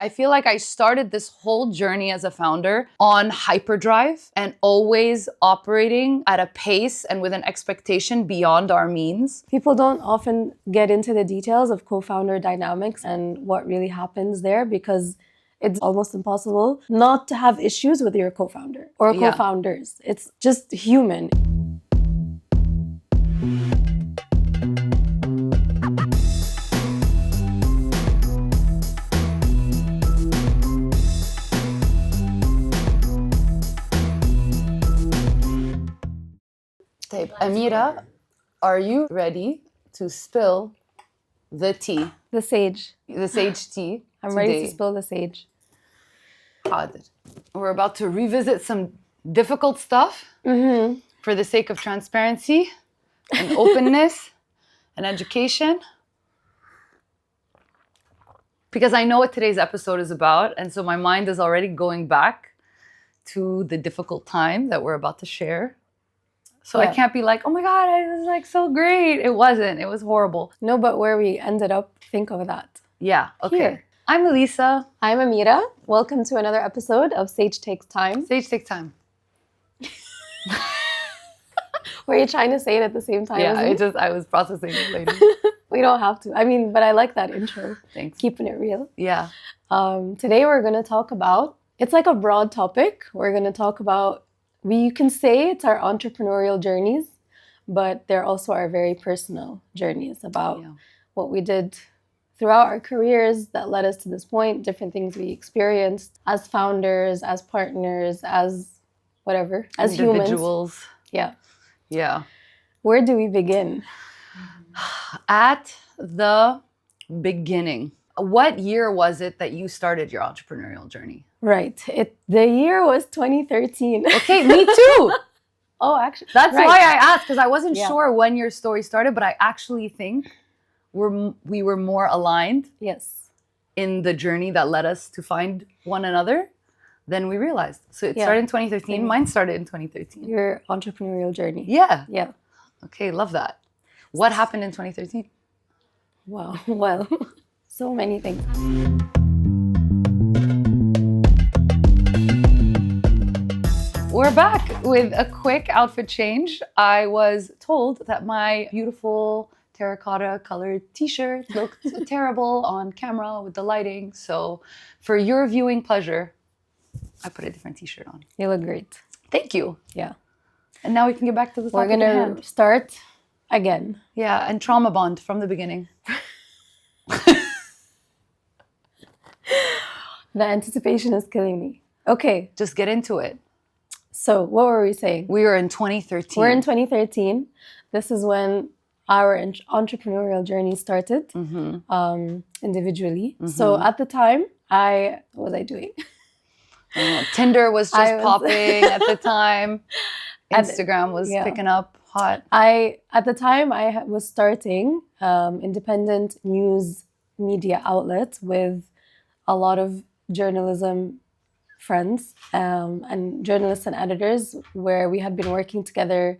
I feel like I started this whole journey as a founder on hyperdrive and always operating at a pace and with an expectation beyond our means. People don't often get into the details of co-founder dynamics and what really happens there because it's almost impossible not to have issues with your co-founder or co-founders. It's just human. Amira, are you ready to spill the tea? The sage. The sage tea. I'm ready to spill the sage. We're about to revisit some difficult stuff for the sake of transparency and openness and education. Because I know what today's episode is about, and so my mind is already going back to the difficult time that we're about to share. So I can't be like, oh my God, it was like so great. It wasn't. It was horrible. No, but where we ended up, think of that. Yeah, okay. Here. I'm Elissa. I'm Amira. Welcome to another episode of Sage Takes Time. Sage Takes Time. Were you trying to say it at the same time? Yeah, I was processing it later. We don't have to. I mean, but I like that intro. Thanks. Keeping it real. Yeah. Today we're going to talk about, it's like a broad topic. We're going to talk about, you can say it's our entrepreneurial journeys, but they're also our very personal journeys about what we did throughout our careers that led us to this point, different things we experienced as founders, as partners, as whatever, as individuals. Humans. Yeah. Yeah. Where do we begin? At the beginning. What year was it that you started your entrepreneurial journey? Right. The year was 2013. Okay, me too. Oh, actually. That's why I asked, because I wasn't sure when your story started, but I actually think we were more aligned in the journey that led us to find one another than we realized. So it started in 2013. Mine started in 2013. Your entrepreneurial journey. Yeah. Yeah. Okay, love that. What happened in 2013? Wow. Well, so many things. We're back with a quick outfit change. I was told that my beautiful terracotta colored t-shirt looked terrible on camera with the lighting. So for your viewing pleasure, I put a different t-shirt on. You look great. Thank you. Yeah. And now we can get back to the topic. We're going to start again. Yeah, and trauma bond from the beginning. The anticipation is killing me. Okay. Just get into it. So what were we saying? We were in 2013. We're in 2013. This is when our entrepreneurial journey started individually. So at the time, what was I doing? Tinder was just popping at the time. Instagram was picking up hot. At the time, I was starting independent news media outlets with a lot of journalism friends and journalists and editors, where we had been working together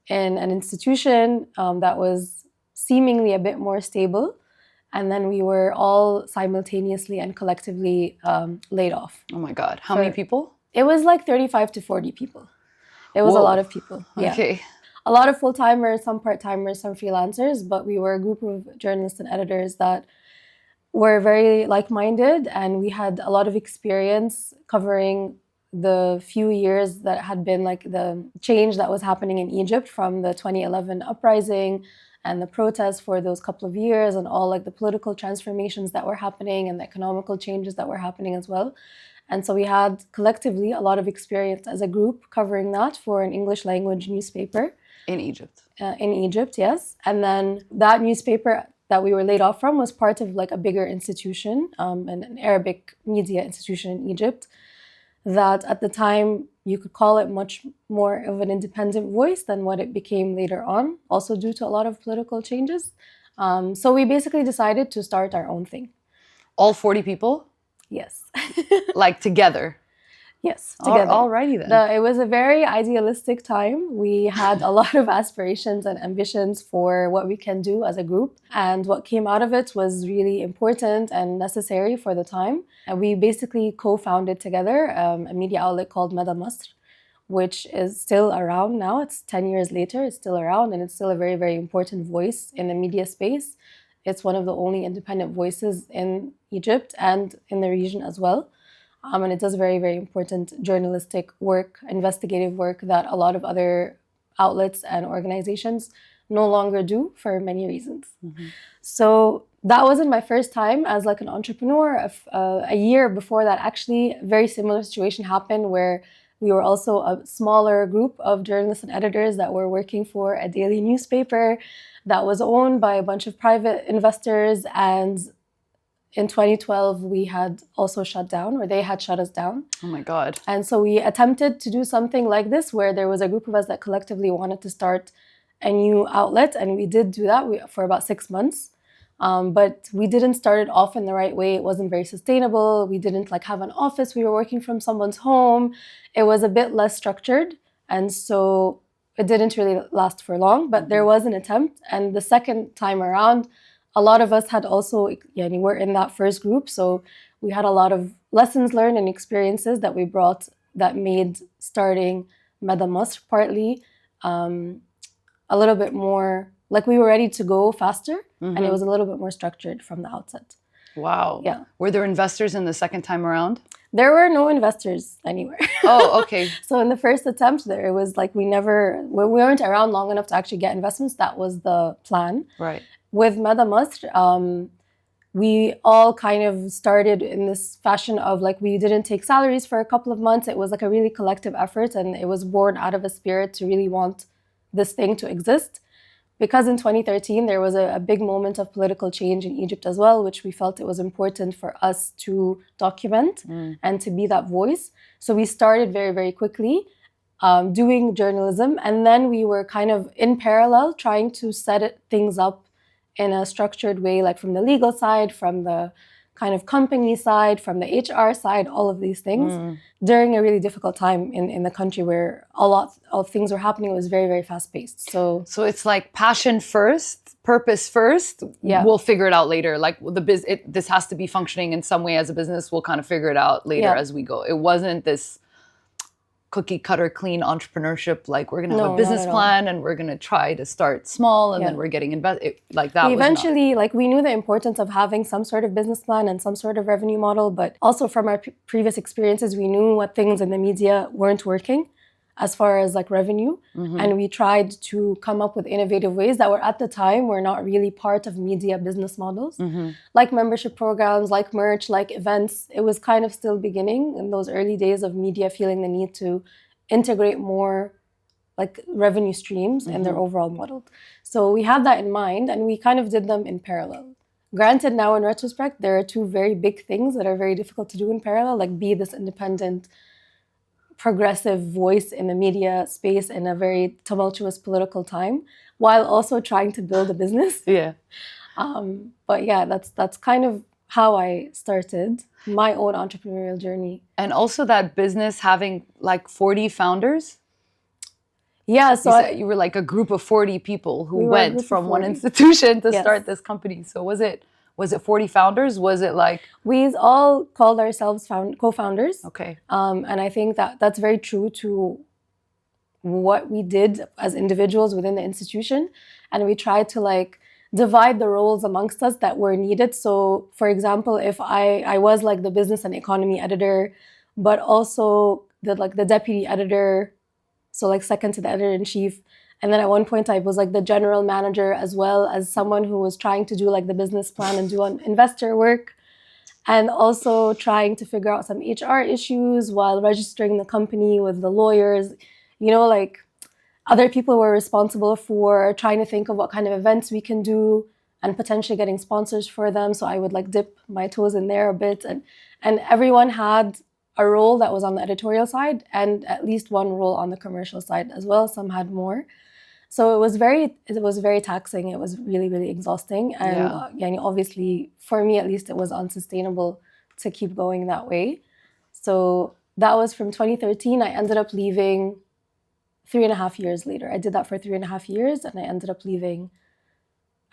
in an institution that was seemingly a bit more stable. And then we were all simultaneously and collectively laid off. Oh my God. How many people? It was like 35 to 40 people. It was a lot of people. Yeah. Okay. A lot of full-timers, some part-timers, some freelancers, but we were a group of journalists and editors that were very like-minded, and we had a lot of experience covering the few years that had been like the change that was happening in Egypt from the 2011 uprising and the protests for those couple of years, and all like the political transformations that were happening and the economical changes that were happening as well. And so we had collectively a lot of experience as a group covering that for an English language newspaper. In Egypt. In Egypt, yes. And then that newspaper that we were laid off from was part of like a bigger institution, an Arabic media institution in Egypt, that at the time you could call it much more of an independent voice than what it became later on, also due to a lot of political changes. So we basically decided to start our own thing. All 40 people? Yes. Like together? Yes, together. Alrighty then. It was a very idealistic time. We had a lot of aspirations and ambitions for what we can do as a group. And what came out of it was really important and necessary for the time. And we basically co-founded together a media outlet called Mada Masr, which is still around now. It's 10 years later, it's still around, and it's still a very, very important voice in the media space. It's one of the only independent voices in Egypt and in the region as well. And it does very, very important journalistic work, investigative work that a lot of other outlets and organizations no longer do for many reasons. Mm-hmm. So that wasn't my first time as like an entrepreneur. A year before that, actually, a very similar situation happened where we were also a smaller group of journalists and editors that were working for a daily newspaper that was owned by a bunch of private investors. And in 2012, we had also shut down, or they had shut us down. Oh my God. And so we attempted to do something like this, where there was a group of us that collectively wanted to start a new outlet. And we did do that for about 6 months. But we didn't start it off in the right way. It wasn't very sustainable. We didn't have an office. We were working from someone's home. It was a bit less structured. And so it didn't really last for long, but there was an attempt. And the second time around, a lot of us had also, were in that first group. So we had a lot of lessons learned and experiences that we brought that made starting Mada Masr partly a little bit more, like we were ready to go faster, and it was a little bit more structured from the outset. Wow. Yeah. Were there investors in the second time around? There were no investors anywhere. Oh, okay. So in the first attempt, it was like we weren't around long enough to actually get investments. That was the plan. Right. With Mada Masr, we all kind of started in this fashion of we didn't take salaries for a couple of months. It was like a really collective effort, and it was born out of a spirit to really want this thing to exist. Because in 2013, there was a big moment of political change in Egypt as well, which we felt it was important for us to document and to be that voice. So we started very, very quickly doing journalism. And then we were kind of in parallel trying to set things up in a structured way, like from the legal side, from the kind of company side, from the HR side, all of these things during a really difficult time in the country where a lot of things were happening. It was very, very fast paced. So it's like passion first, purpose first. Yeah. We'll figure it out later. Like this has to be functioning in some way as a business. We'll kind of figure it out later as we go. It wasn't this cookie cutter clean entrepreneurship, like we're going to have a business plan and we're going to try to start small and then we're getting invested like that. Eventually, we knew the importance of having some sort of business plan and some sort of revenue model, but also from our previous experiences, we knew what things in the media weren't working as far as revenue. And we tried to come up with innovative ways that were at the time were not really part of media business models, like membership programs, like merch, like events. It was kind of still beginning in those early days of media feeling the need to integrate more revenue streams in their overall model. So we had that in mind and we kind of did them in parallel. Granted, now in retrospect, there are two very big things that are very difficult to do in parallel, like be this independent progressive voice in the media space in a very tumultuous political time, while also trying to build a business. Yeah. But yeah, that's kind of how I started my own entrepreneurial journey. And also that business having 40 founders. Yeah, so you were like a group of 40 people who went from one institution to start this company. So was it 40 founders? Was it we all called ourselves co-founders. Okay. And I think that's very true to what we did as individuals within the institution. And we tried to divide the roles amongst us that were needed. So for example, if I was the business and economy editor, but also the deputy editor, so second to the editor-in-chief. And then at one point I was the general manager as well as someone who was trying to do the business plan and do investor work. And also trying to figure out some HR issues while registering the company with the lawyers. Other people were responsible for trying to think of what kind of events we can do and potentially getting sponsors for them. So I would dip my toes in there a bit. And everyone had a role that was on the editorial side and at least one role on the commercial side as well. Some had more. So it was very taxing. It was really, really exhausting. And obviously, for me at least, it was unsustainable to keep going that way. So that was from 2013. I ended up leaving 3.5 years later. I did that for 3.5 years, and I ended up leaving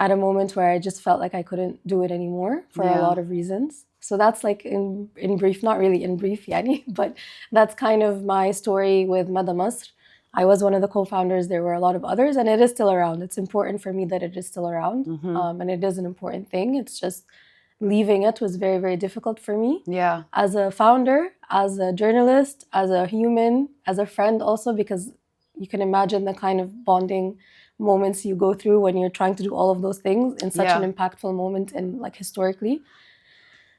at a moment where I just felt like I couldn't do it anymore for a lot of reasons. So that's like in brief, not really in brief, yani, but that's kind of my story with Mada Masr. I was one of the co-founders. There were a lot of others, and it is still around. It's important for me that it is still around, and it is an important thing. It's just leaving it was very, very difficult for me. Yeah. As a founder, as a journalist, as a human, as a friend also, because you can imagine the kind of bonding moments you go through when you're trying to do all of those things in such an impactful moment and like historically.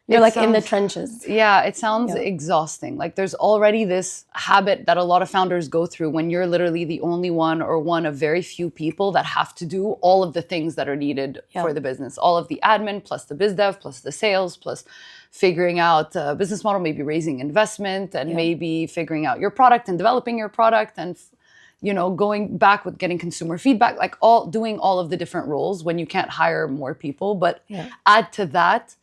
You're in the trenches. Yeah, it sounds exhausting. Like there's already this habit that a lot of founders go through when you're literally the only one or one of very few people that have to do all of the things that are needed for the business. All of the admin, plus the biz dev, plus the sales, plus figuring out a business model, maybe raising investment, and maybe figuring out your product and developing your product, and going back with getting consumer feedback, like doing all of the different roles when you can't hire more people. But add to that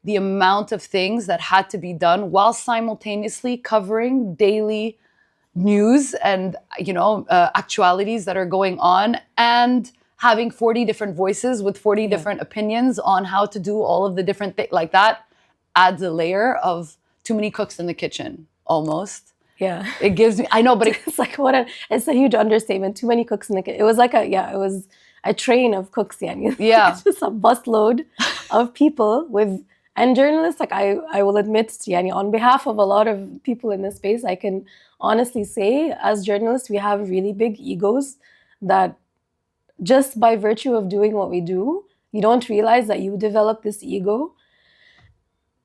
the amount of things that had to be done while simultaneously covering daily news and, actualities that are going on, and having 40 different voices with 40 different opinions on how to do all of the different things. Like that adds a layer of too many cooks in the kitchen, almost. Yeah. It gives me, I know, but it's like it's a huge understatement. Too many cooks in the kitchen. It was like it was a train of cooks, yani. Yeah. It's just a busload of people and journalists, like I will admit, yani, on behalf of a lot of people in this space, I can honestly say, as journalists, we have really big egos that just by virtue of doing what we do, you don't realize that you develop this ego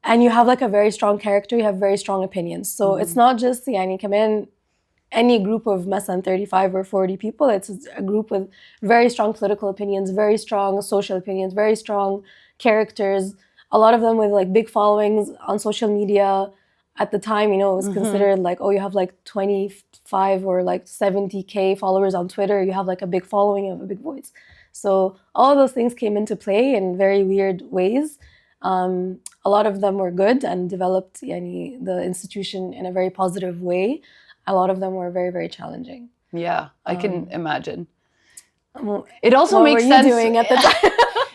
and you have like a very strong character, you have very strong opinions. So it's not just, yani, come in, any group of مثلا 35 or 40 people, it's a group with very strong political opinions, very strong social opinions, very strong characters, a lot of them with like big followings on social media. At the time, it was considered like, oh, you have like 25 or like 70K followers on Twitter, you have like a big following, you have a big voice. So all of those things came into play in very weird ways. A lot of them were good and developed yani, the institution in a very positive way. A lot of them were very, very challenging. Yeah, I can imagine. It also what makes were sense. You doing at the time?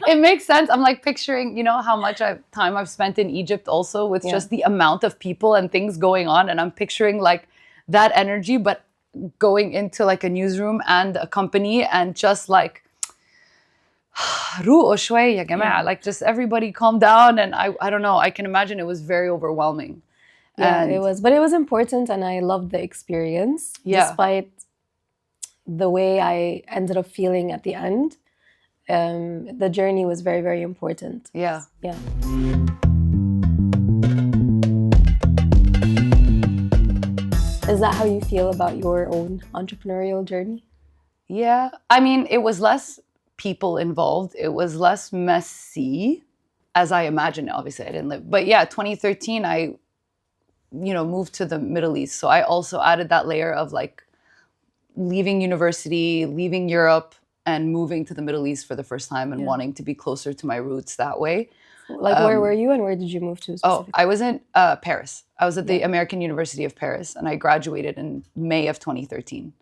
It makes sense. I'm like picturing, how much time I've spent in Egypt also with just the amount of people and things going on. And I'm picturing like that energy, but going into like a newsroom and a company and just like, like just everybody calm down. And I don't know, I can imagine it was very overwhelming. Yeah, it was. But it was important and I loved the experience. Despite the way I ended up feeling at the end. The journey was very, very important. Yeah. Yeah. Is that how you feel about your own entrepreneurial journey? Yeah. I mean, it was less people involved. It was less messy, as I imagined. Obviously, I didn't live. But yeah, 2013, I, moved to the Middle East. So I also added that layer of like leaving university, leaving Europe, and moving to the Middle East for the first time and wanting to be closer to my roots that way. Like where were you and where did you move to specifically? I was in Paris. I was at the American University of Paris and I graduated in May of 2013.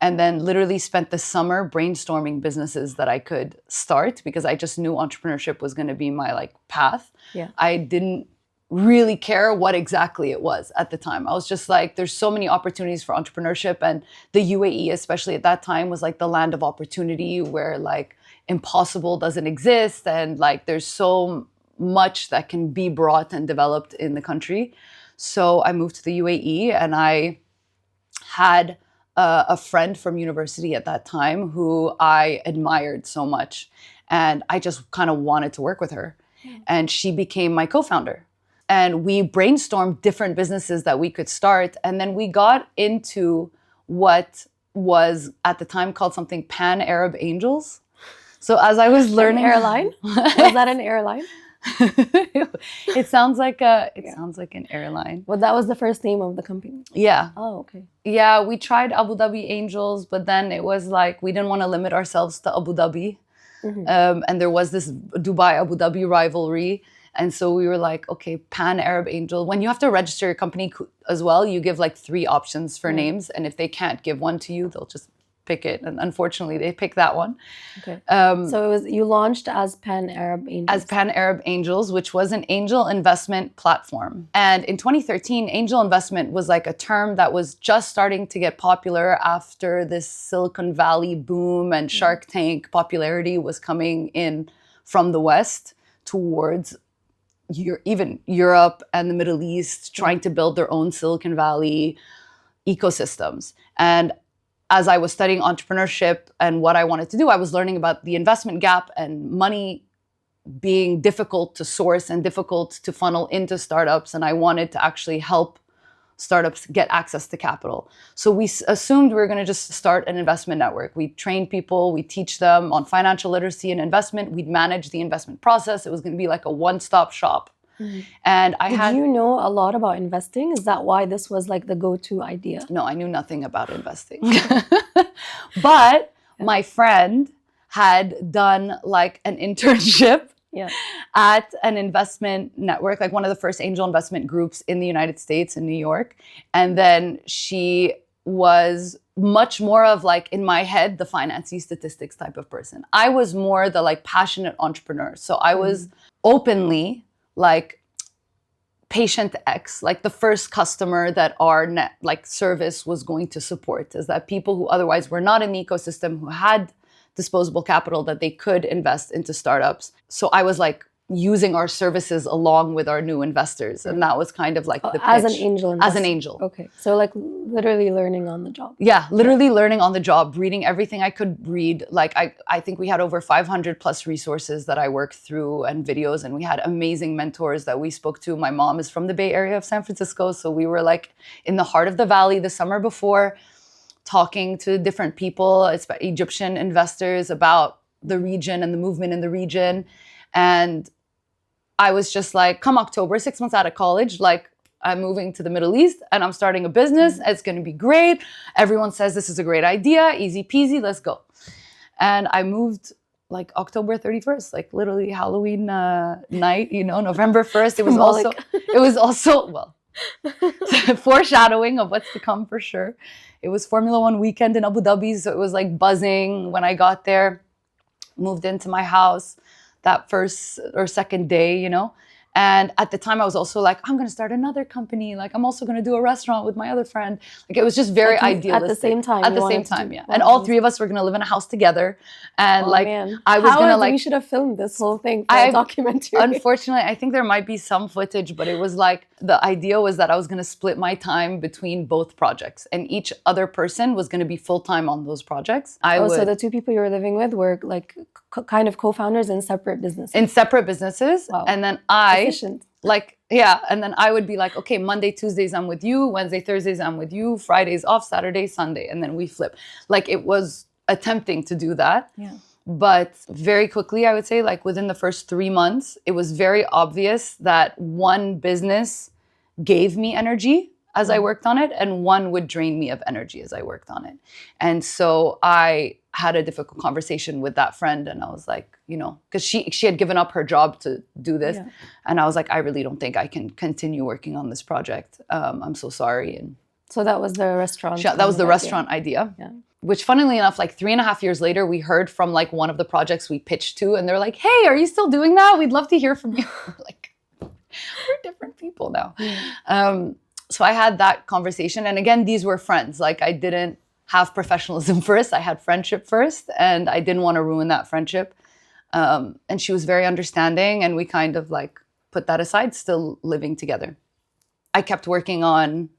And then literally spent the summer brainstorming businesses that I could start because I just knew entrepreneurship was going to be my like path. Yeah. I didn't really care what exactly it was at the time. I was just like, there's so many opportunities for entrepreneurship, and the UAE, especially at that time, was like the land of opportunity where like impossible doesn't exist, and like there's so much that can be brought and developed in the country. So I moved to the UAE, and I had a friend from university at that time who I admired so much, and I just kind of wanted to work with her, and she became my co-founder. And we brainstormed different businesses that we could start. And then we got into what was at the time called something Pan-Arab Angels. So as I was learning... An airline? Was that an airline? It sounds like an airline. Well, that was the first name of the company. Yeah. Oh, okay. Yeah, we tried Abu Dhabi Angels, but then it was like, we didn't want to limit ourselves to Abu Dhabi. And there was this Dubai-Abu Dhabi rivalry. And so we were like, okay, Pan-Arab Angel. When you have to register your company as well, you give like 3 options for names. And if they can't give one to you, they'll just pick it. And unfortunately, they picked that one. Okay. So you launched as Pan-Arab Angels. As Pan-Arab Angels, which was an angel investment platform. And in 2013, angel investment was like a term that was just starting to get popular after this Silicon Valley boom and Shark Tank popularity was coming in from the West towards even Europe and the Middle East, trying to build their own Silicon Valley ecosystems. And as I was studying entrepreneurship and what I wanted to do, I was learning about the investment gap and money being difficult to source and difficult to funnel into startups. And I wanted to actually help startups get access to capital. So we assumed we were going to just start an investment network. We train people, we teach them on financial literacy and investment. We'd manage the investment process. It was going to be like a one-stop shop. And Did you know a lot about investing? Is that why this was like the go-to idea? No, I knew nothing about investing. But my friend had done like an internship at an investment network, like one of the first angel investment groups in the United States in New York. And then she was much more of like, in my head, the financy statistics type of person. I was more the like passionate entrepreneur. So I was openly like patient X, like the first customer that our service was going to support, is that people who otherwise were not in the ecosystem, who had disposable capital that they could invest into startups. So I was like using our services along with our new investors. And that was kind of like the pitch. As an angel investor. As an angel. Okay. So like literally learning on the job. Yeah, literally learning on the job, reading everything I could read. Like I think we had over 500 plus resources that I worked through and videos, and we had amazing mentors that we spoke to. My mom is from the Bay Area of San Francisco. So we were like in the heart of the valley the summer before, talking to different people, Egyptian investors, about the region and the movement in the region. And I was just like, come October, 6 months out of college, like I'm moving to the Middle East and I'm starting a business. It's going to be great. Everyone says this is a great idea. Easy peasy, let's go. And I moved like October 31st, like literally Halloween night, November 1st. It was also, well, foreshadowing of what's to come for sure. It was Formula One weekend in Abu Dhabi. So it was like buzzing when I got there, moved into my house that first or second day, And at the time I was also like, I'm going to start another company. Like I'm also going to do a restaurant with my other friend. Like it was just very idealistic. At the same time. At the same time, yeah. And all 3 of us were going to live in a house together. And man. I was going to like... We should have filmed this whole thing for a documentary. Unfortunately, I think there might be some footage, but it was like, the idea was that I was going to split my time between both projects. And each other person was going to be full-time on those projects. So the 2 people you were living with were like kind of co-founders in separate businesses. Wow. And then efficient. And then I would be like, okay, Monday, Tuesdays, I'm with you. Wednesday, Thursdays, I'm with you. Fridays off, Saturday, Sunday. And then we flip. Like it was attempting to do that. Yeah. But very quickly, I would say, like within the first 3 months, it was very obvious that one business gave me energy as I worked on it, and one would drain me of energy as I worked on it. And so I had a difficult conversation with that friend, and I was like, because she had given up her job to do this. Yeah. And I was like, I really don't think I can continue working on this project. I'm so sorry. And so that was the restaurant. That was the restaurant idea. Yeah. Which funnily enough, like 3.5 years later, we heard from like one of the projects we pitched to, and they're like, hey, are you still doing that? We'd love to hear from you. Like, we're different people now. Yeah. So I had that conversation. And again, these were friends. Like I didn't have professionalism first. I had friendship first, and I didn't want to ruin that friendship. And she was very understanding, and we kind of like put that aside, still living together. I kept working on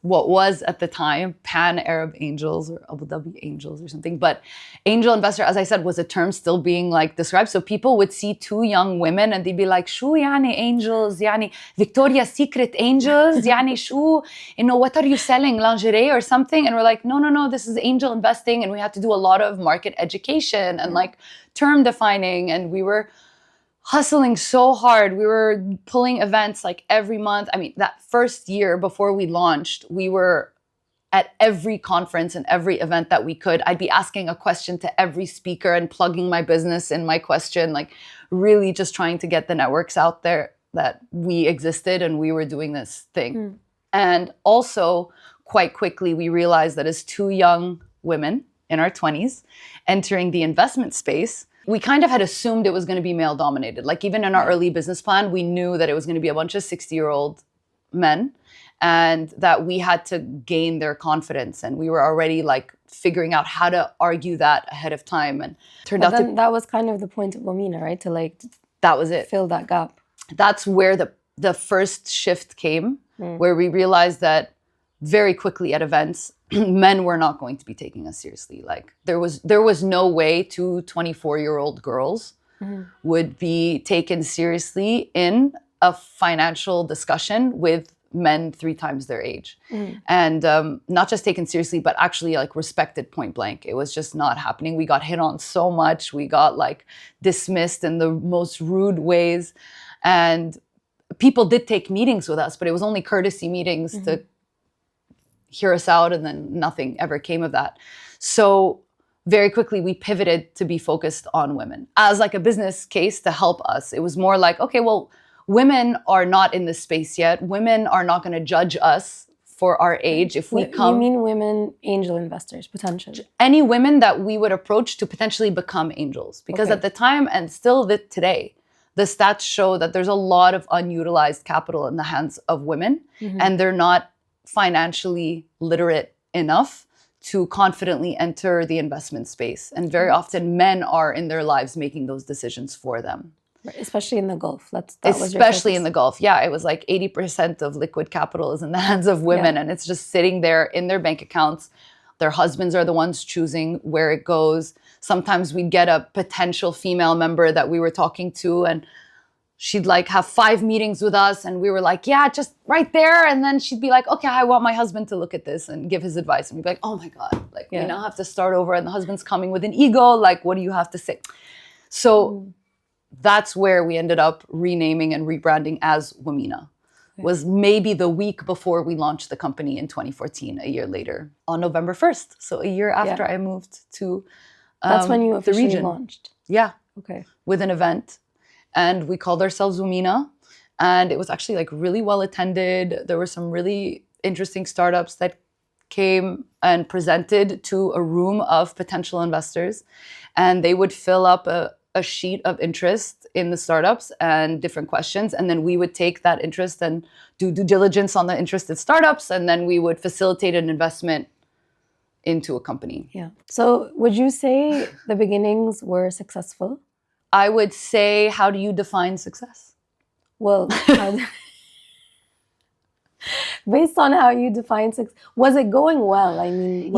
what was at the time Pan-Arab Angels or Abu Dhabi Angels or something. But angel investor, as I said, was a term still being like described. So people would see 2 young women and they'd be like, "Shu yani angels, yani Victoria's Secret angels, yani shu, what are you selling, lingerie or something?" And we're like, no, this is angel investing. And we had to do a lot of market education and like term defining. And we were hustling so hard. We were pulling events like every month. I mean, that first year before we launched, we were at every conference and every event that we could. I'd be asking a question to every speaker and plugging my business in my question, like really just trying to get the networks out there that we existed and we were doing this thing. And also, quite quickly, we realized that as two young women in our 20s entering the investment space, we kind of had assumed it was going to be male dominated. Like even in our early business plan, we knew that it was going to be a bunch of 60-year-old men and that we had to gain their confidence. And we were already like figuring out how to argue that ahead of time. And turned out that was kind of the point of Womena, right? To like that was it. Fill that gap. That's where the first shift came, where we realized that very quickly at events, men were not going to be taking us seriously. Like there was no way two 24-year-old girls would be taken seriously in a financial discussion with men 3 times their age. And not just taken seriously, but actually like respected point blank. It was just not happening. We got hit on so much. We got like dismissed in the most rude ways. And people did take meetings with us, but it was only courtesy meetings to hear us out, and then nothing ever came of that. So very quickly we pivoted to be focused on women as like a business case to help us. It was more like, okay, well, women are not in this space yet. Women are not going to judge us for our age if we come. You mean women angel investors, potentially? Any women that we would approach to potentially become angels. Because at the time, and still today, the stats show that there's a lot of unutilized capital in the hands of women, and they're not financially literate enough to confidently enter the investment space. And very often men are in their lives making those decisions for them. Especially in the Gulf. Especially in the Gulf. Yeah, it was like 80% of liquid capital is in the hands of women, and it's just sitting there in their bank accounts. Their husbands are the ones choosing where it goes. Sometimes we'd get a potential female member that we were talking to, and she'd like have 5 meetings with us, and we were like, yeah, just right there. And then she'd be like, okay, I want my husband to look at this and give his advice. And we'd be like, oh my God, like we now have to start over, and the husband's coming with an ego. Like, what do you have to say? So that's where we ended up renaming and rebranding as Womena. Was maybe the week before we launched the company in 2014, a year later, on November 1st. So a year after I moved to that's when you officially the region. Launched. Yeah. Okay. With an event. And we called ourselves Womena. And it was actually like really well attended. There were some really interesting startups that came and presented to a room of potential investors. And they would fill up a sheet of interest in the startups and different questions. And then we would take that interest and do due diligence on the interested startups. And then we would facilitate an investment into a company. Yeah. So would you say the beginnings were successful? I would say, how do you define success? Well, based on how you define success, was it going well? I mean,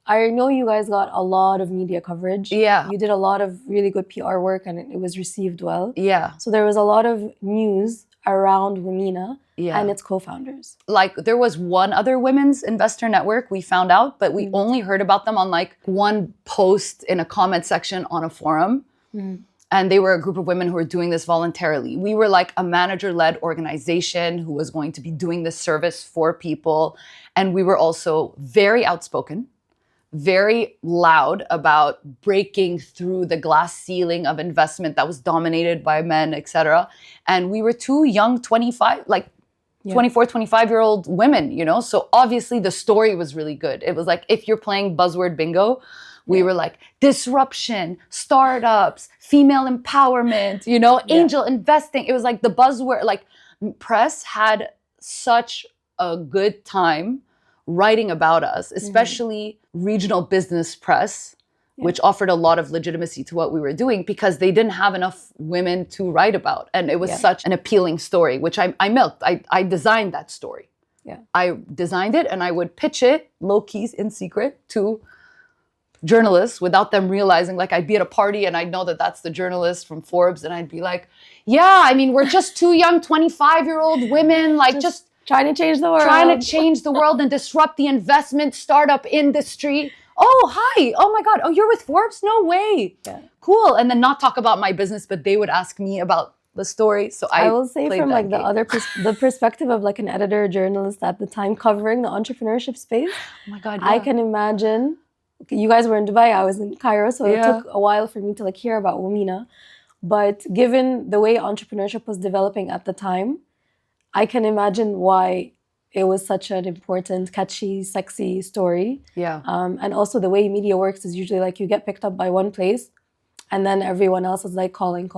I know you guys got a lot of media coverage. Yeah. You did a lot of really good PR work, and it was received well. Yeah. So there was a lot of news around Womena and its co-founders. Like there was one other women's investor network we found out, but we only heard about them on like one post in a comment section on a forum. And they were a group of women who were doing this voluntarily. We were like a manager-led organization who was going to be doing this service for people. And we were also very outspoken, very loud about breaking through the glass ceiling of investment that was dominated by men, etc. And we were two young 24, 25-year-old women, you know? So obviously the story was really good. It was like, if you're playing buzzword bingo, we were like disruption, startups, female empowerment, you know, angel investing. It was like the buzzword, like press had such a good time writing about us, especially regional business press, which offered a lot of legitimacy to what we were doing because they didn't have enough women to write about. And it was such an appealing story, which I milked. I designed that story. Yeah. I designed it and I would pitch it low-key in secret to journalists without them realizing. Like I'd be at a party and I'd know that that's the journalist from Forbes and I'd be like, yeah, I mean, we're just two young 25-year-old women, like just trying to change the world. Trying to change the world and disrupt the investment startup industry. Oh, hi. Oh my God. Oh, you're with Forbes? No way. Yeah. Cool. And then not talk about my business, but they would ask me about the story. So I will say from like the perspective of like an editor, journalist at the time covering the entrepreneurship space. Oh my God. I can imagine. You guys were in Dubai, I was in Cairo, so it took a while for me to like hear about Womena. But given the way entrepreneurship was developing at the time, I can imagine why it was such an important, catchy, sexy story. Yeah. And also the way media works is usually like you get picked up by one place and then everyone else is like calling.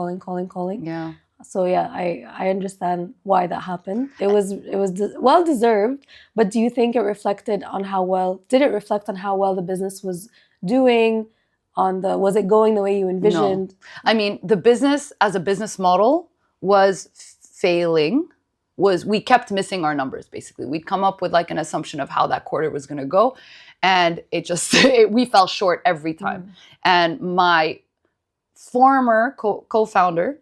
Yeah. So yeah, I understand why that happened. It was well deserved, but do you think it reflected on did it reflect on how well the business was doing? Was it going the way you envisioned? No. I mean, the business as a business model was failing. We kept missing our numbers, basically. We'd come up with like an assumption of how that quarter was going to go. And it just, we fell short every time. And my former co-founder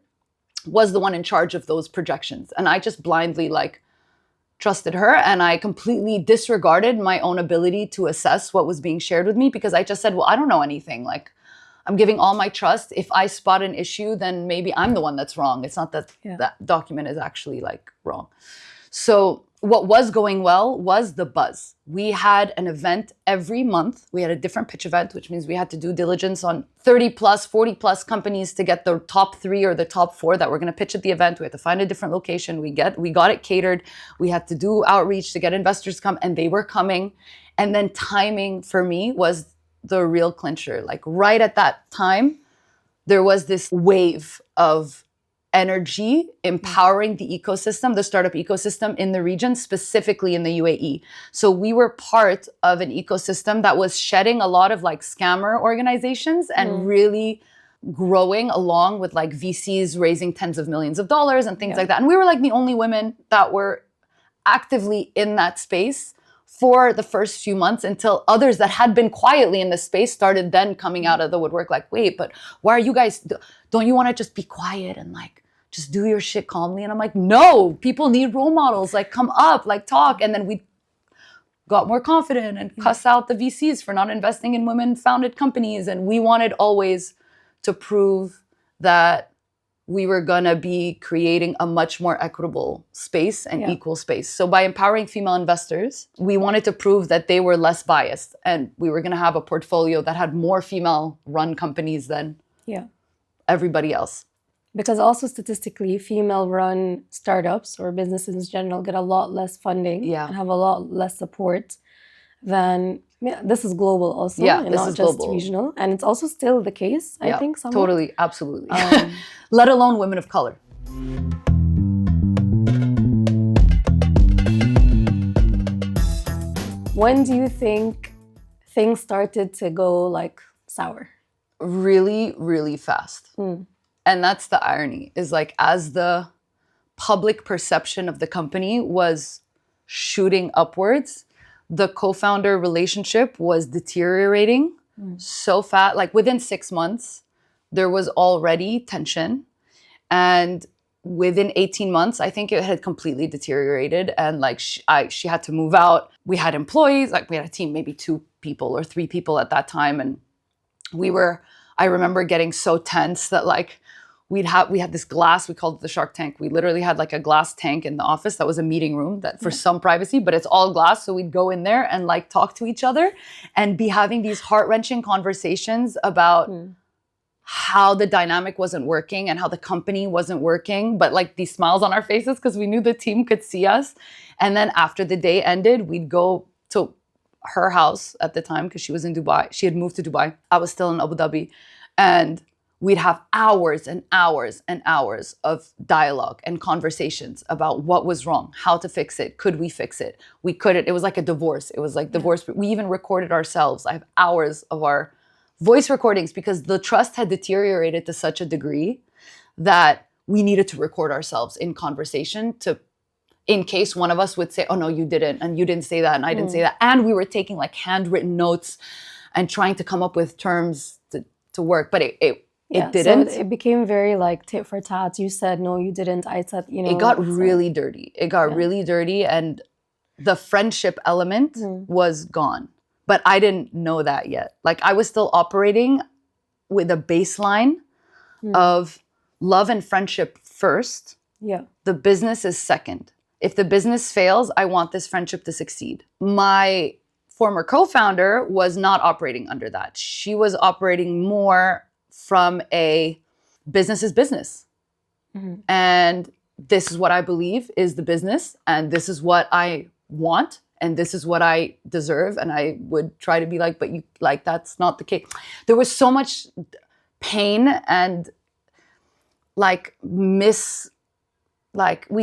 was the one in charge of those projections. And I just blindly like trusted her, and I completely disregarded my own ability to assess what was being shared with me, because I just said, well, I don't know anything. Like, I'm giving all my trust. If I spot an issue, then maybe I'm the one that's wrong. It's not that that document is actually like wrong. So what was going well was the buzz. We had an event every month. We had a different pitch event, which means we had to do diligence on 30 plus, 40 plus companies to get the top 3 or the top 4 that were going to pitch at the event. We had to find a different location. We got it catered. We had to do outreach to get investors to come, and they were coming. And then timing for me was the real clincher. Like right at that time, there was this wave of energy empowering the ecosystem, the startup ecosystem in the region, specifically in the UAE. So we were part of an ecosystem that was shedding a lot of like scammer organizations and really growing along with like VCs raising tens of millions of dollars and things like that. And we were like the only women that were actively in that space for the first few months, until others that had been quietly in the space started then coming out of the woodwork like, wait, but why are you guys, don't you want to just be quiet and like just do your shit calmly? And I'm like, no, people need role models, like come up, like talk. And then we got more confident and cuss out the VCs for not investing in women founded companies. And we wanted always to prove that we were gonna be creating a much more equitable space and equal space. So by empowering female investors, we wanted to prove that they were less biased, and we were gonna have a portfolio that had more female-run companies than everybody else. Because also statistically, female-run startups or businesses in general get a lot less funding and have a lot less support than, this is global also, and not just global. Regional. And it's also still the case, I think, somewhat. Totally, absolutely. Let alone women of color. When do you think things started to go like sour? Really, really fast. And that's the irony, is like as the public perception of the company was shooting upwards, the co-founder relationship was deteriorating so fast. Like within 6 months, there was already tension. And within 18 months, I think it had completely deteriorated. And like she had to move out. We had employees, like we had a team, maybe 2 people or 3 people at that time. And I remember getting so tense that like we had this glass, we called it the Shark Tank. We literally had like a glass tank in the office that was a meeting room that for some privacy, but it's all glass. So we'd go in there and like talk to each other and be having these heart-wrenching conversations about how the dynamic wasn't working and how the company wasn't working, but like these smiles on our faces because we knew the team could see us. And then after the day ended, we'd go to her house at the time because she was in Dubai. She had moved to Dubai. I was still in Abu Dhabi. And we'd have hours and hours and hours of dialogue and conversations about what was wrong, how to fix it, could we fix it? We couldn't. It was like a divorce. It was like divorce. We even recorded ourselves. I have hours of our voice recordings because the trust had deteriorated to such a degree that we needed to record ourselves in conversation in case one of us would say, oh no, you didn't, and you didn't say that, and I didn't say that. And we were taking like handwritten notes and trying to come up with terms to work, but it didn't. So it became very like tit for tat. You said, no, you didn't. I said, It got really dirty. It got really dirty, and the friendship element was gone. But I didn't know that yet. Like I was still operating with a baseline of love and friendship first. Yeah. The business is second. If the business fails, I want this friendship to succeed. My former co-founder was not operating under that. She was operating more from a business is business. And this is what I believe is the business, and this is what I want, and this is what I deserve. And I would try to be like, but you like, that's not the case. There was so much pain and like we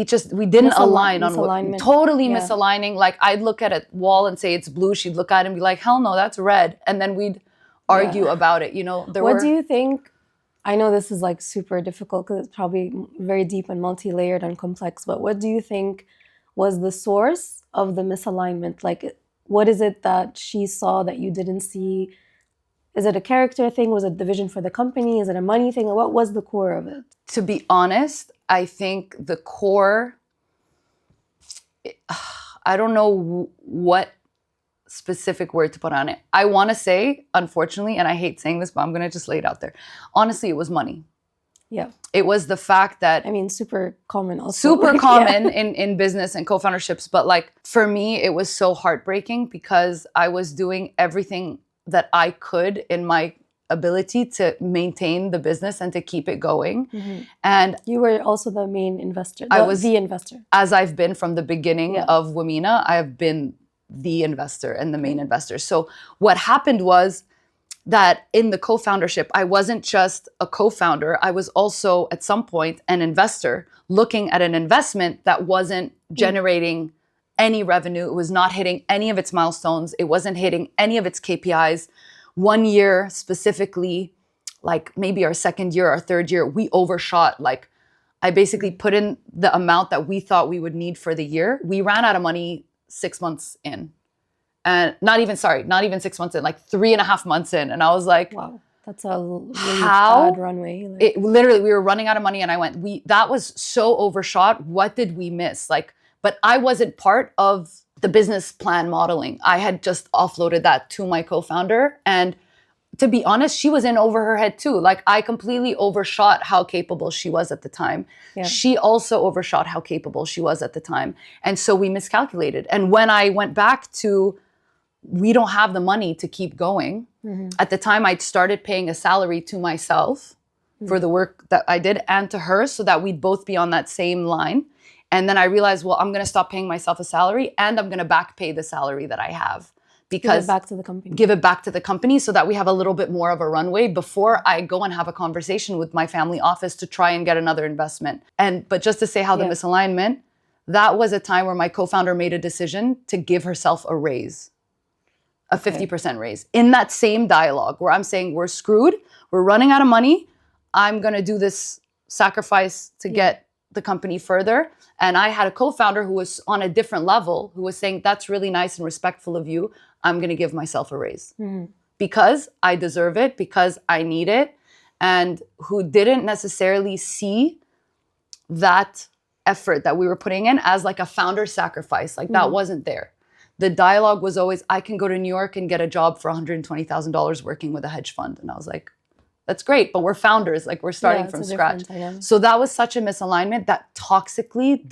didn't align on what, totally misaligning. Like I'd look at a wall and say it's blue. She'd look at it and be like, hell no, that's red. And then we'd argue about it, you know. What do you think? I know this is like super difficult because it's probably very deep and multi-layered and complex, but what do you think was the source of the misalignment? Like, what is it that she saw that you didn't see? Is it a character thing? Was it the vision for the company? Is it a money thing? What was the core of it? To be honest, I think the core, I don't know what specific word to put on it. I want to say, unfortunately, and I hate saying this, but I'm going to just lay it out there. Honestly, it was money. Yeah. It was the fact that... I mean, super common also. Super common in business and co-founderships. But like, for me, it was so heartbreaking because I was doing everything that I could in my ability to maintain the business and to keep it going. And you were also the main investor. I was the investor. As I've been from the beginning of Womena, I have been the investor and the main investor. So what happened was that in the co-foundership, I wasn't just a co-founder. I was also at some point an investor looking at an investment that wasn't generating any revenue. It was not hitting any of its milestones. It wasn't hitting any of its KPIs. 1 year specifically, like maybe our second year, our third year, we overshot. Like I basically put in the amount that we thought we would need for the year. We ran out of money 6 months in. And not even 6 months in, like 3.5 months in. And I was like, wow, that's a really bad runway. It literally, we were running out of money. And I went, that was so overshot. What did we miss? Like, but I wasn't part of the business plan modeling. I had just offloaded that to my co-founder. And to be honest, she was in over her head too. Like I completely overshot how capable she was at the time. Yeah. She also overshot how capable she was at the time. And so we miscalculated. And when I went back to, we don't have the money to keep going. At the time, I'd started paying a salary to myself for the work that I did and to her so that we'd both be on that same line. And then I realized, well, I'm going to stop paying myself a salary and I'm going to back pay the salary that I have. Because give it back to the company. Give it back to the company so that we have a little bit more of a runway before I go and have a conversation with my family office to try and get another investment. But just to say how the misalignment, that was a time where my co-founder made a decision to give herself a raise, a 50% raise. In that same dialogue where I'm saying, we're screwed, we're running out of money, I'm going to do this sacrifice to get the company further. And I had a co-founder who was on a different level, who was saying, that's really nice and respectful of you. I'm going to give myself a raise because I deserve it, because I need it. And who didn't necessarily see that effort that we were putting in as like a founder sacrifice. Like that wasn't there. The dialogue was always, I can go to New York and get a job for $120,000 working with a hedge fund. And I was like, that's great, but we're founders, like we're starting from scratch. So that was such a misalignment that toxically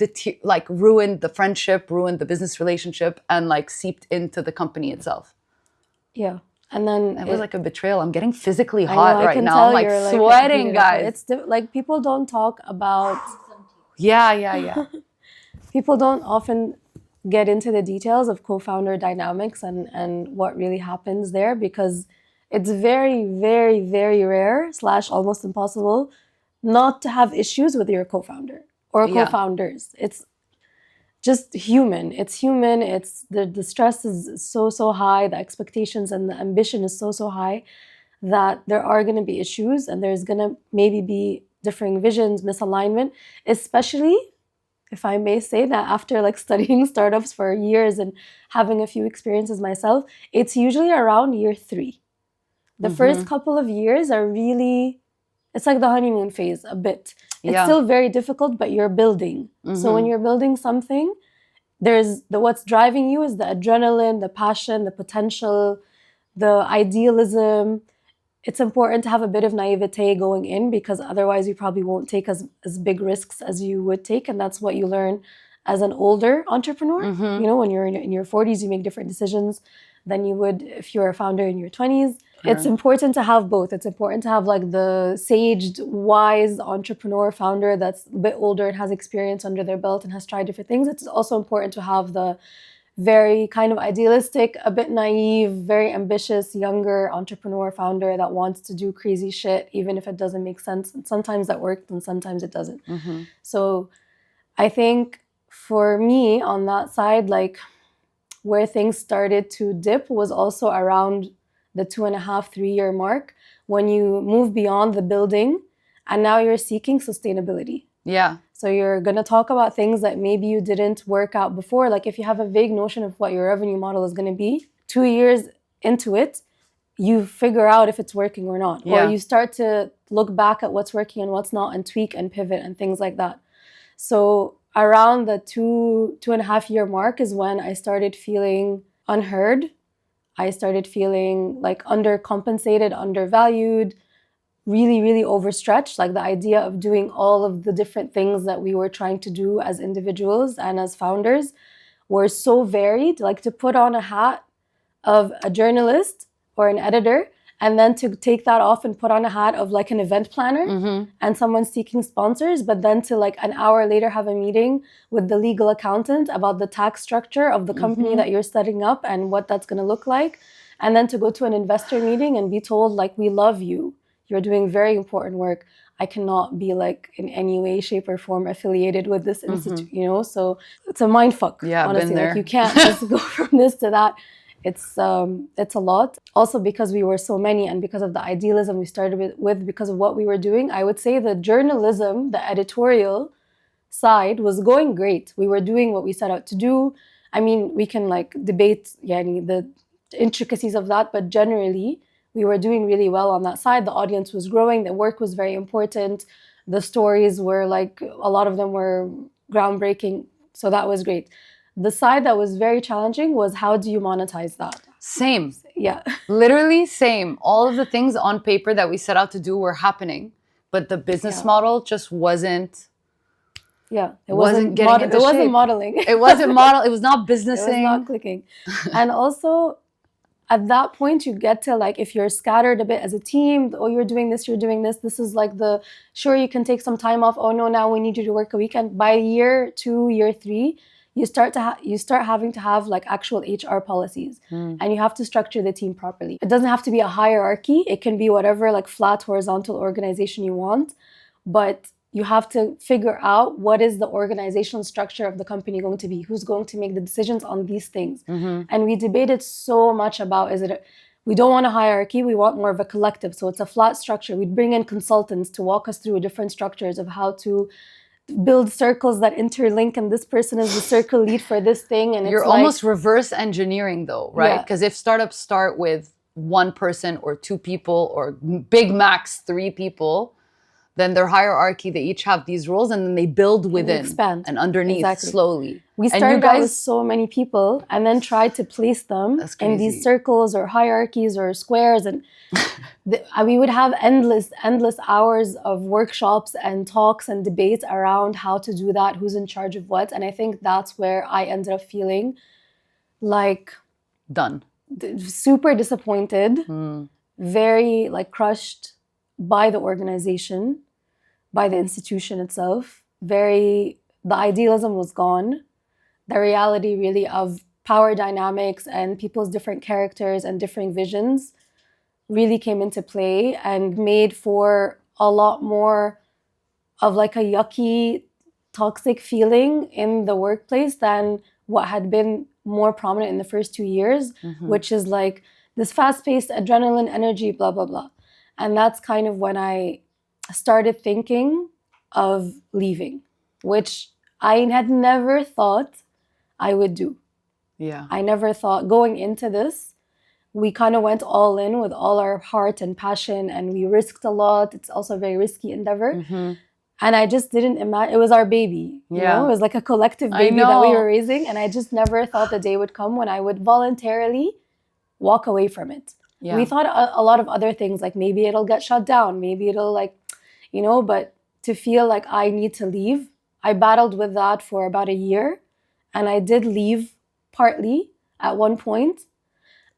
ruined the friendship, ruined the business relationship, and like seeped into the company itself. Yeah. And then it was like a betrayal. I'm getting physically hot right now. I'm like sweating, guys. It's like people don't talk about. Yeah. People don't often get into the details of co-founder dynamics and what really happens there, because it's very, very, very rare / almost impossible not to have issues with your co-founder or co-founders. It's just human. It's human. It's the stress is so high. The expectations and the ambition is so high that there are going to be issues, and there's going to maybe be differing visions, misalignment, especially if I may say that after like studying startups for years and having a few experiences myself, it's usually around year 3. The first couple of years are really, it's like the honeymoon phase a bit. It's still very difficult, but you're building. So when you're building something, what's driving you is the adrenaline, the passion, the potential, the idealism. It's important to have a bit of naivete going in, because otherwise you probably won't take as big risks as you would take. And that's what you learn as an older entrepreneur. You know, when you're in your 40s, you make different decisions than you would if you're a founder in your 20s. it's important to have both. It's important to have like the saged, wise entrepreneur founder that's a bit older and has experience under their belt and has tried different things. It's also important to have the very kind of idealistic, a bit naive, very ambitious, younger entrepreneur founder that wants to do crazy shit, even if it doesn't make sense. And sometimes that works and sometimes it doesn't. So I think for me on that side, like where things started to dip was also around the 2.5, 3 year mark when you move beyond the building and now you're seeking sustainability. Yeah. So you're going to talk about things that maybe you didn't work out before. Like if you have a vague notion of what your revenue model is going to be, 2 years into it, you figure out if it's working or not. Yeah. Or you start to look back at what's working and what's not and tweak and pivot and things like that. So around the 2.5 year mark is when I started feeling unheard. I started feeling like undercompensated, undervalued, really, really overstretched. Like the idea of doing all of the different things that we were trying to do as individuals and as founders were so varied. Like to put on a hat of a journalist or an editor and then to take that off and put on a hat of like an event planner and someone seeking sponsors, but then to like an hour later have a meeting with the legal accountant about the tax structure of the company that you're setting up and what that's going to look like. And then to go to an investor meeting and be told like, we love you. You're doing very important work. I cannot be like in any way, shape or form affiliated with this institute, you know? So it's a mind fuck, honestly. Like you can't just go from this to that. It's a lot. Also because we were so many and because of the idealism we started with because of what we were doing, I would say the journalism, the editorial side was going great. We were doing what we set out to do. I mean, we can like debate the intricacies of that, but generally we were doing really well on that side. The audience was growing. The work was very important. The stories were like, a lot of them were groundbreaking. So that was great. The side that was very challenging was how do you monetize that? Same. Yeah. Literally same. All of the things on paper that we set out to do were happening, but the business model just wasn't. Yeah, it wasn't getting into shape. It wasn't modeling. It wasn't model. It was not businessing. It was not clicking. And also, at that point, you get to like, if you're scattered a bit as a team, oh, you're doing this, this is like sure, you can take some time off. Oh no, now we need you to work a weekend. By year 2, year 3, you start having to have like actual HR policies and you have to structure the team properly. It doesn't have to be a hierarchy. It can be whatever like flat horizontal organization you want, but you have to figure out what is the organizational structure of the company going to be, who's going to make the decisions on these things. And we debated so much about, we don't want a hierarchy, we want more of a collective. So it's a flat structure. We'd bring in consultants to walk us through different structures of how to build circles that interlink, and this person is the circle lead for this thing. And you're almost reverse engineering though, right? Because if startups start with 1 person or 2 people or big max 3 people, then their hierarchy, they each have these roles and then they build within and underneath slowly. We started out with so many people and then tried to place them in these circles or hierarchies or squares. And we would have endless hours of workshops and talks and debates around how to do that, who's in charge of what. And I think that's where I ended up feeling like done, super disappointed, very like crushed by the organization, by the institution itself. The idealism was gone. The reality really of power dynamics and people's different characters and different visions really came into play and made for a lot more of like a yucky, toxic feeling in the workplace than what had been more prominent in the first 2 years, which is like this fast-paced adrenaline energy, blah, blah, blah. And that's kind of when I started thinking of leaving, which I had never thought I would do. Yeah. I never thought going into this, we kind of went all in with all our heart and passion and we risked a lot. It's also a very risky endeavor. And I just didn't imagine, it was our baby, you know? It was like a collective baby that we were raising. And I just never thought the day would come when I would voluntarily walk away from it. Yeah. We thought a lot of other things, like maybe it'll get shut down, maybe it'll like, you know, but to feel like I need to leave, I battled with that for about a year. And I did leave partly at one point.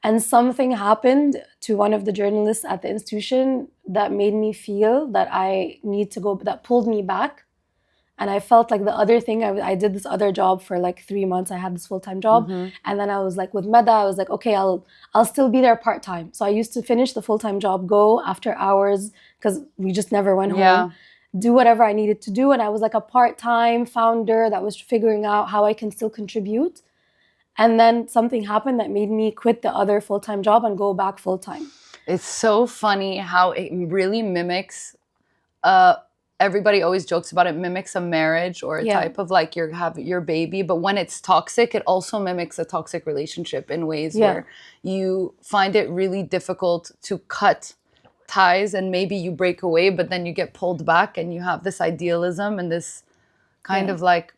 And something happened to one of the journalists at the institution that made me feel that I need to go, that pulled me back. And I felt like the other thing, I did this other job for like 3 months. I had this full-time job. And then I was like, with Meda, I was like, okay, I'll still be there part-time. So I used to finish the full-time job, go after hours, because we just never went home, do whatever I needed to do. And I was like a part-time founder that was figuring out how I can still contribute. And then something happened that made me quit the other full-time job and go back full-time. It's so funny how it really mimics, everybody always jokes about it, mimics a marriage or a type of like have your baby. But when it's toxic, it also mimics a toxic relationship in ways where you find it really difficult to cut ties, and maybe you break away, but then you get pulled back and you have this idealism and this kind of like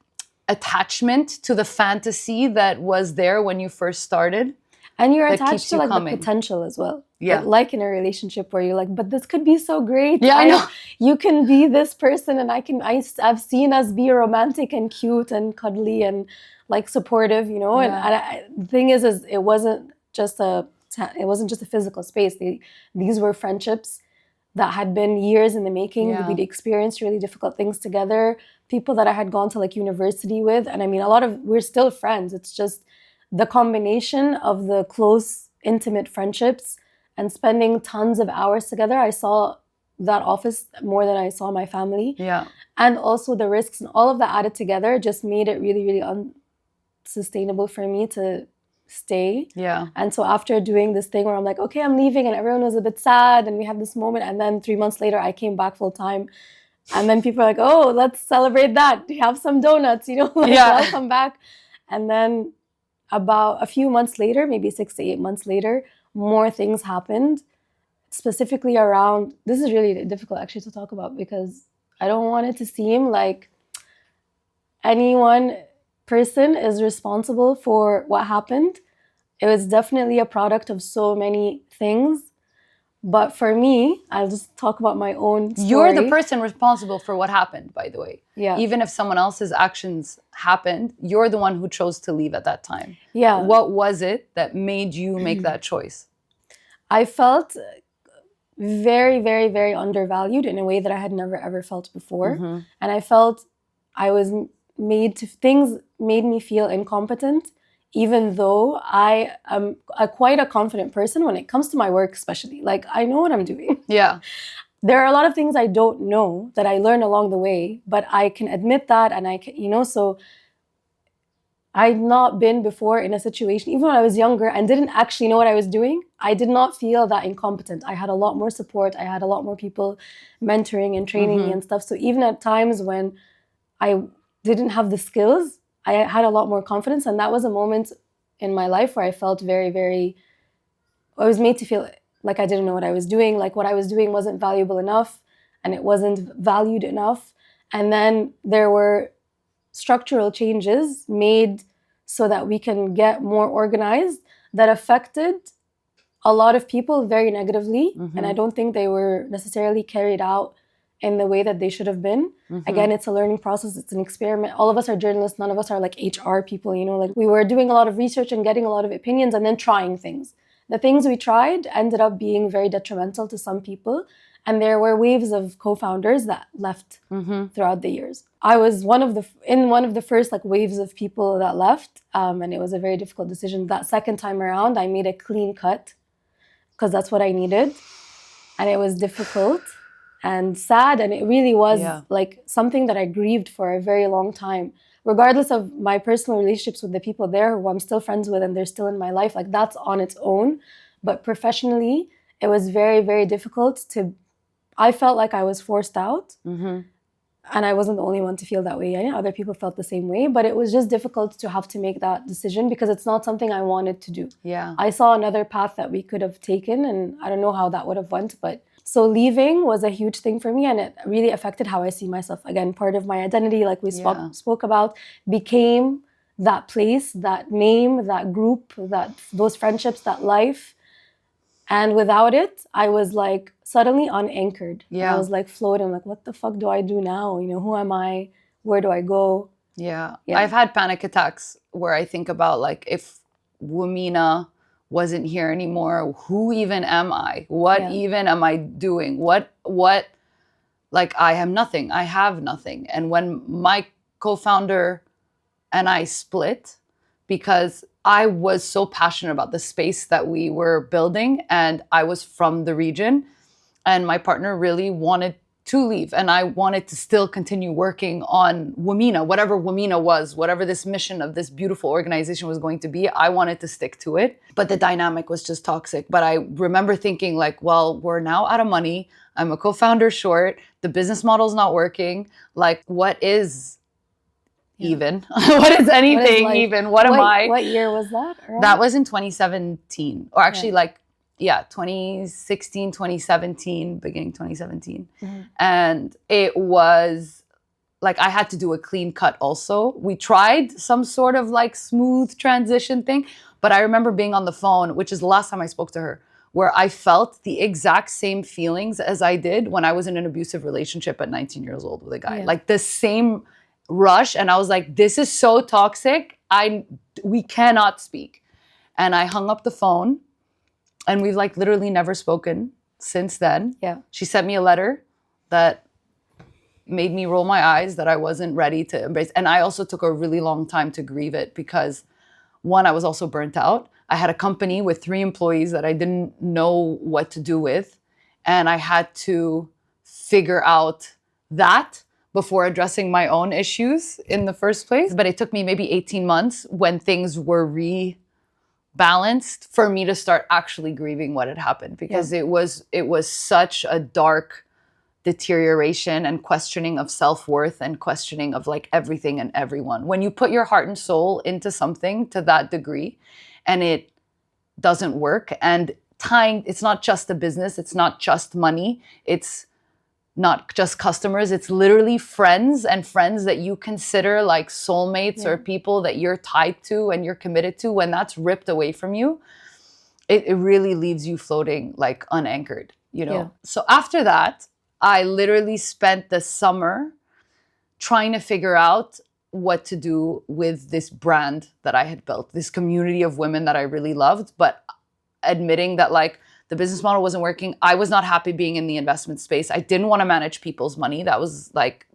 attachment to the fantasy that was there when you first started. And you're attached to like the potential as well. Yeah. Like in a relationship where you're like, but this could be so great. Yeah, I know. You can be this person, and I've seen us be romantic and cute and cuddly and like supportive, you know. And the thing is it wasn't just a physical space. These were friendships that had been years in the making. We'd experienced really difficult things together. People that I had gone to like university with, and I mean, we're still friends. It's just the combination of the close, intimate friendships and spending tons of hours together. I saw that office more than I saw my family. Yeah. And also the risks and all of that added together just made it really, really unsustainable for me to stay. Yeah. And so after doing this thing where I'm like, okay, I'm leaving, and everyone was a bit sad, and we had this moment, and then 3 months later I came back full time. And then people are like, oh, let's celebrate that. Have some donuts, you know, like I'll come back. And then about a few months later, maybe 6 to 8 months later, more things happened, specifically around, this is really difficult actually to talk about, because I don't want it to seem like any one person is responsible for what happened. It was definitely a product of so many things. But for me, I'll just talk about my own story. You're the person responsible for what happened, by the way. Yeah. Even if someone else's actions happened, you're the one who chose to leave at that time. Yeah. What was it that made you make that choice? I felt very, very, very undervalued in a way that I had never, ever felt before. And I felt I was things made me feel incompetent, even though I am quite a confident person when it comes to my work, especially. Like, I know what I'm doing. Yeah. There are a lot of things I don't know that I learn along the way, but I can admit that, and I can, you know, so I'd not been before in a situation, even when I was younger and didn't actually know what I was doing, I did not feel that incompetent. I had a lot more support. I had a lot more people mentoring and training me and stuff. So even at times when I didn't have the skills, I had a lot more confidence. And that was a moment in my life where I felt very, very, I was made to feel like I didn't know what I was doing, like what I was doing wasn't valuable enough and it wasn't valued enough. And then there were structural changes made so that we can get more organized that affected a lot of people very negatively. And I don't think they were necessarily carried out in the way that they should have been. Again, it's a learning process. It's an experiment. All of us are journalists. None of us are like HR people, you know, like we were doing a lot of research and getting a lot of opinions and then trying things. The things we tried ended up being very detrimental to some people. And there were waves of co-founders that left throughout the years. I was one of the first like waves of people that left. And it was a very difficult decision. That second time around, I made a clean cut because that's what I needed. And it was difficult and sad. And it really was like something that I grieved for a very long time. Regardless of my personal relationships with the people there who I'm still friends with and they're still in my life, like that's on its own. But professionally, it was very, very difficult I felt like I was forced out. And I wasn't the only one to feel that way. Other people felt the same way, but it was just difficult to have to make that decision because it's not something I wanted to do. Yeah. I saw another path that we could have taken and I don't know how that would have went, but so leaving was a huge thing for me and it really affected how I see myself. Again, part of my identity, like we spoke about, became that place, that name, that group, those friendships, that life. And without it, I was like suddenly unanchored. Yeah. I was like floating, like, what the fuck do I do now? You know, who am I? Where do I go? Yeah. I've had panic attacks where I think about like if Womena wasn't here anymore. Who even am I? What even am I doing? What, like, I am nothing. I have nothing. And when my co-founder and I split, because I was so passionate about the space that we were building, and I was from the region, and my partner really wanted to leave, and I wanted to still continue working on Womena, whatever Womena was, whatever this mission of this beautiful organization was going to be. I wanted to stick to it, but the dynamic was just toxic. But I remember thinking, like, well, we're now out of money. I'm a co-founder short. The business model's not working. Like, what is even? What is anything even? What am I? What year was that? Around? That was in 2017, or actually 2016, 2017, beginning 2017. And it was like, I had to do a clean cut also. We tried some sort of like smooth transition thing, but I remember being on the phone, which is the last time I spoke to her, where I felt the exact same feelings as I did when I was in an abusive relationship at 19 years old with a guy. Like the same rush. And I was like, this is so toxic. We cannot speak. And I hung up the phone, and we've like literally never spoken since then. She sent me a letter that made me roll my eyes, that I wasn't ready to embrace. And I also took a really long time to grieve it, because one, I was also burnt out. I had a company with 3 employees that I didn't know what to do with. And I had to figure out that before addressing my own issues in the first place. But it took me maybe 18 months when things were rebalanced for me to start actually grieving what had happened, because it was such a dark deterioration and questioning of self-worth and questioning of like everything and everyone. When you put your heart and soul into something to that degree and it doesn't work, and it's not just a business, it's not just money, it's not just customers, it's literally friends, and friends that you consider like soulmates or people that you're tied to and you're committed to. When that's ripped away from you, it really leaves you floating like unanchored, you know? So after that, I literally spent the summer trying to figure out what to do with this brand that I had built, this community of women that I really loved, but admitting that like the business model wasn't working. I was not happy being in the investment space. I didn't want to manage people's money. That was like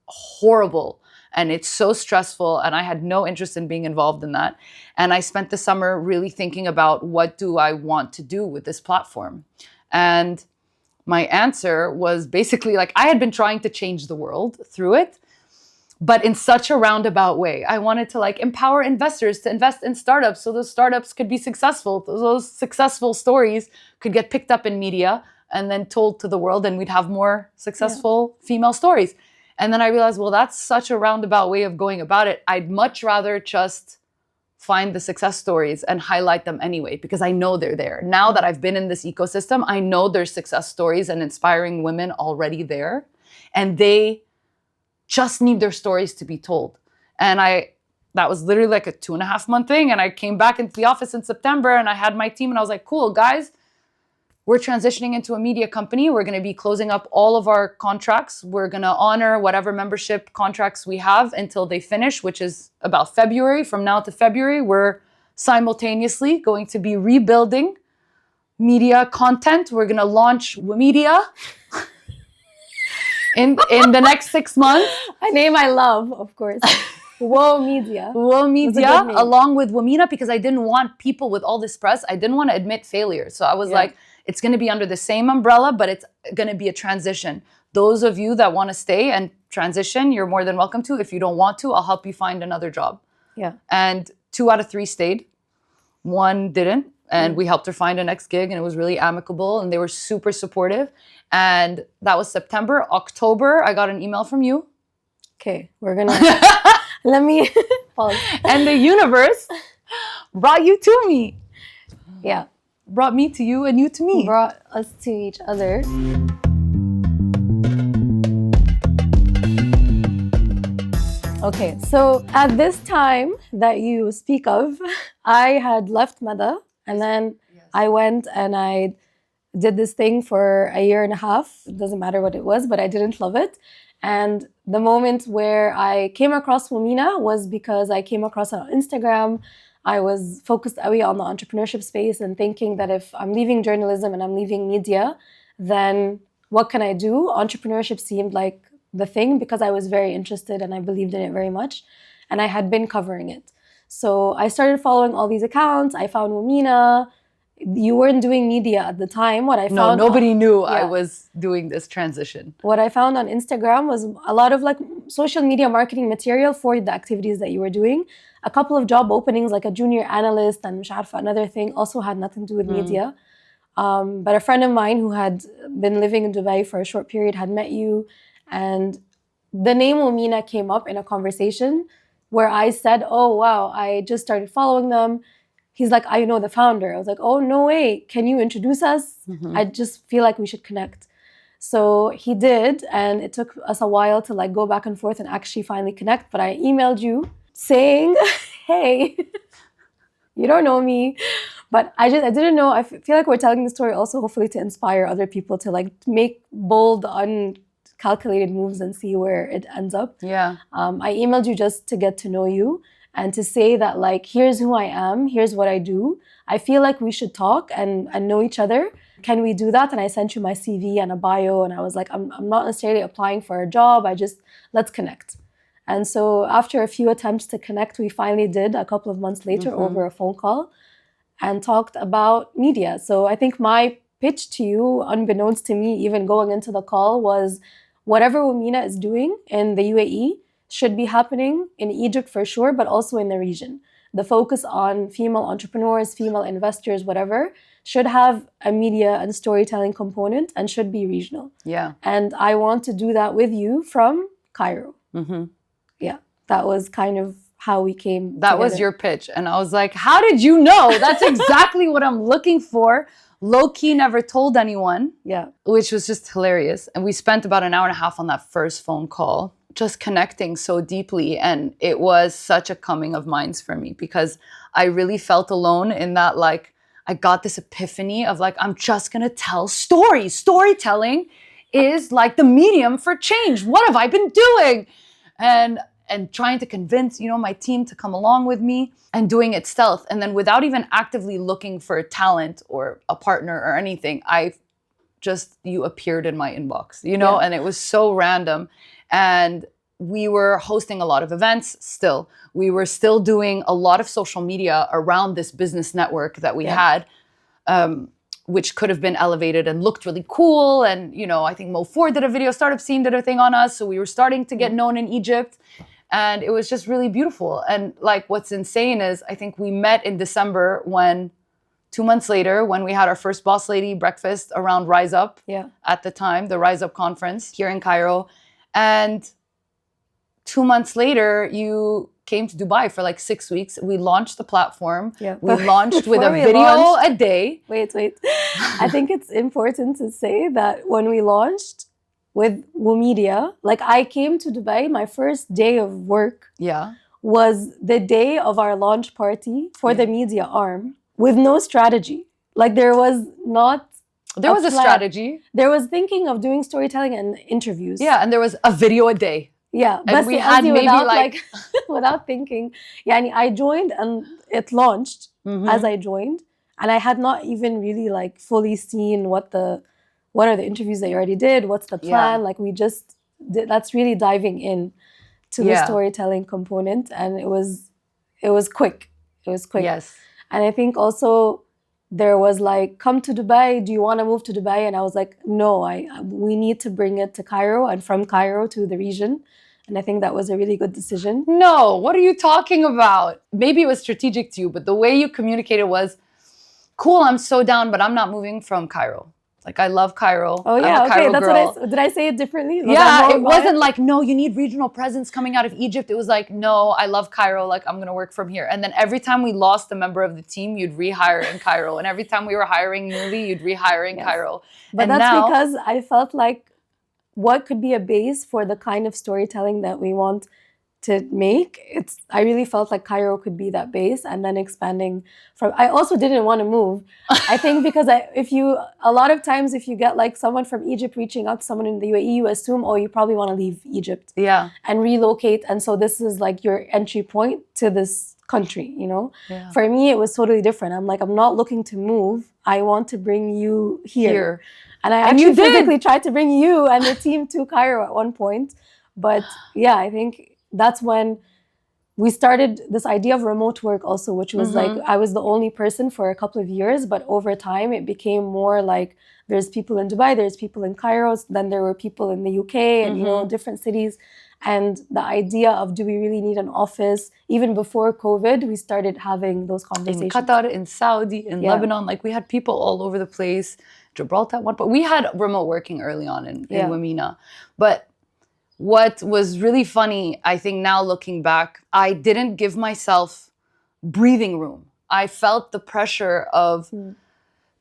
horrible. And it's so stressful. And I had no interest in being involved in that. And I spent the summer really thinking about, what do I want to do with this platform? And my answer was basically like, I had been trying to change the world through it, but in such a roundabout way. I wanted to like empower investors to invest in startups so those startups could be successful. Those successful stories could get picked up in media and then told to the world, and we'd have more successful female stories. And then I realized, well, that's such a roundabout way of going about it. I'd much rather just find the success stories and highlight them anyway, because I know they're there. Now that I've been in this ecosystem, I know there's success stories and inspiring women already there, and they just need their stories to be told. And that was literally like a 2.5 month thing. And I came back into the office in September, and I had my team, and I was like, cool, guys, we're transitioning into a media company. We're going to be closing up all of our contracts. We're going to honor whatever membership contracts we have until they finish, which is about February. From now to February, we're simultaneously going to be rebuilding media content. We're going to launch Womedia in the next 6 months. A name I love, of course. Womedia. Womedia, along with Womena, because I didn't want people with all this press. I didn't want to admit failure. So I was like, it's going to be under the same umbrella, but it's going to be a transition. Those of you that want to stay and transition, you're more than welcome to. If you don't want to, I'll help you find another job. And 2 out of 3 stayed. 1 didn't. And we helped her find a next gig, and it was really amicable, and they were super supportive. And that was September. October, I got an email from you. Okay, we're gonna, let me pause. And the universe brought you to me. Yeah. Brought me to you and you to me. Brought us to each other. Okay, so at this time that you speak of, I had left Meda, and then I went and I did this thing for 1.5 years. It doesn't matter what it was, but I didn't love it. And the moment where I came across Womena was because I came across it on Instagram. I was focused away on the entrepreneurship space and thinking that if I'm leaving journalism and I'm leaving media, then what can I do? Entrepreneurship seemed like the thing because I was very interested and I believed in it very much. And I had been covering it. So I started following all these accounts. I found Womena. You weren't doing media at the time. What I found, nobody knew I was doing this transition. What I found on Instagram was a lot of like social media marketing material for the activities that you were doing. A couple of job openings, like a junior analyst and مش عارفة, another thing, also had nothing to do with media. But a friend of mine who had been living in Dubai for a short period had met you, and the name Womena came up in a conversation where I said, oh wow, I just started following them. He's like, I know the founder. I was like, oh, no way. Can you introduce us? I just feel like we should connect. So he did. And it took us a while to like go back and forth and actually finally connect. But I emailed you saying, hey, you don't know me. But I didn't know. I feel like we're telling the story also hopefully to inspire other people to like make bold, uncalculated moves and see where it ends up. Yeah. I emailed you just to get to know you. And to say that, like, here's who I am, here's what I do. I feel like we should talk and know each other. Can we do that? And I sent you my CV and a bio. And I was like, I'm not necessarily applying for a job. Let's connect. And so after a few attempts to connect, we finally did a couple of months later over a phone call and talked about media. So I think my pitch to you, unbeknownst to me, even going into the call, was whatever Womena is doing in the UAE should be happening in Egypt for sure, but also in the region. The focus on female entrepreneurs, female investors, whatever, should have a media and storytelling component and should be regional. Yeah. And I want to do that with you from Cairo. Yeah, that was kind of how we came That together. was your pitch. And I was like, how did you know? That's exactly what I'm looking for. Low-key never told anyone. Yeah. Which was just hilarious. And we spent about an hour and a half on that first phone call, just connecting so deeply. And it was such a coming of minds for me because I really felt alone in that, like, I got this epiphany of like, I'm just going to tell stories. Storytelling is like the medium for change. What have I been doing? And trying to convince, my team to come along with me and doing it stealth. And then without even actively looking for talent or a partner or anything, you appeared in my inbox, and it was so random. And we were hosting a lot of events still. We were still doing a lot of social media around this business network that we had, which could have been elevated and looked really cool. And, I think Mo Ford did a video, Startup Scene did a thing on us. So we were starting to get known in Egypt. And it was just really beautiful. And like, what's insane is I think we met in December 2 months later, when we had our first Boss Lady breakfast around Rise Up at the time, the Rise Up conference here in Cairo. And 2 months later, you came to Dubai for like 6 weeks. We launched the platform. Yeah. We launched with a video a day. Wait. I think it's important to say that when we launched with Womedia, like I came to Dubai, my first day of work was the day of our launch party for the media arm with no strategy. Like there was a strategy. There was thinking of doing storytelling and interviews. Yeah, and there was a video a day. Yeah, and we had maybe like without thinking. Yeah, and I joined and it launched as I joined, and I had not even really like fully seen what are the interviews that you already did, what's the plan. Like we just did, that's really diving in to the storytelling component, and it was quick. It was quick. Yes, and I think also there was like, come to Dubai. Do you want to move to Dubai? And I was like, no, we need to bring it to Cairo and from Cairo to the region. And I think that was a really good decision. No, what are you talking about? Maybe it was strategic to you, but the way you communicated was, cool, I'm so down, but I'm not moving from Cairo. Like, I love Cairo. Oh, yeah, okay, that's girl. Did I say it differently? It wasn't like, no, you need regional presence coming out of Egypt. It was like, no, I love Cairo. Like, I'm going to work from here. And then every time we lost a member of the team, you'd rehire in Cairo. And every time we were hiring newly, you'd rehire in Cairo. But that's because I felt like what could be a base for the kind of storytelling that we want to make. I really felt like Cairo could be that base, and then expanding from. I also didn't want to move. I think because a lot of times if you get like someone from Egypt reaching out to someone in the UAE, you assume, oh, you probably want to leave Egypt, and relocate, and so this is like your entry point to this country, you know? Yeah. For me, it was totally different. I'm like, I'm not looking to move. I want to bring you here. And I actually physically tried to bring you and the team to Cairo at one point. But yeah, I think that's when we started this idea of remote work also, which was like, I was the only person for a couple of years, but over time it became more like there's people in Dubai, there's people in Cairo, then there were people in the UK and, you know, different cities. And the idea of, do we really need an office? Even before COVID, we started having those conversations. In Qatar, in Saudi, in Lebanon, like we had people all over the place. Gibraltar at one point. We had remote working early on in Womena. But what was really funny, I think now looking back, I didn't give myself breathing room. I felt the pressure of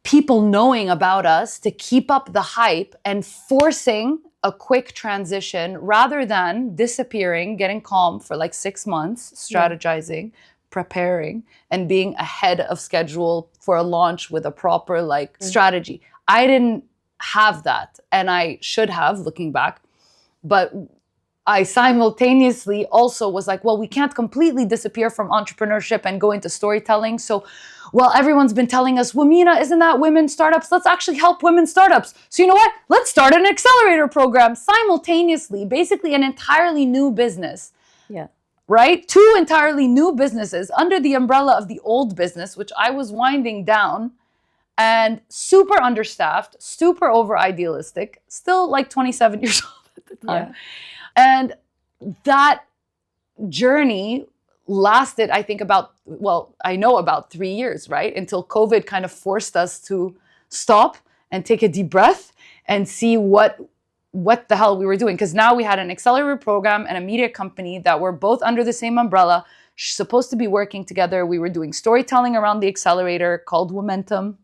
people knowing about us to keep up the hype and forcing a quick transition rather than disappearing, getting calm for like 6 months, strategizing, preparing, and being ahead of schedule for a launch with a proper like strategy. I didn't have that, and I should have, looking back. But I simultaneously also was like, well, we can't completely disappear from entrepreneurship and go into storytelling. So, well, everyone's been telling us, Womena, isn't that women startups? Let's actually help women startups. So you know what? Let's start an accelerator program simultaneously, basically an entirely new business. Yeah. Right? 2 entirely new businesses under the umbrella of the old business, which I was winding down, and super understaffed, super over idealistic, still like 27 years old at the time. Yeah. And that journey lasted, I think about 3 years, right? Until COVID kind of forced us to stop and take a deep breath and see what the hell we were doing. Because now we had an accelerator program and a media company that were both under the same umbrella, supposed to be working together. We were doing storytelling around the accelerator called Momentum.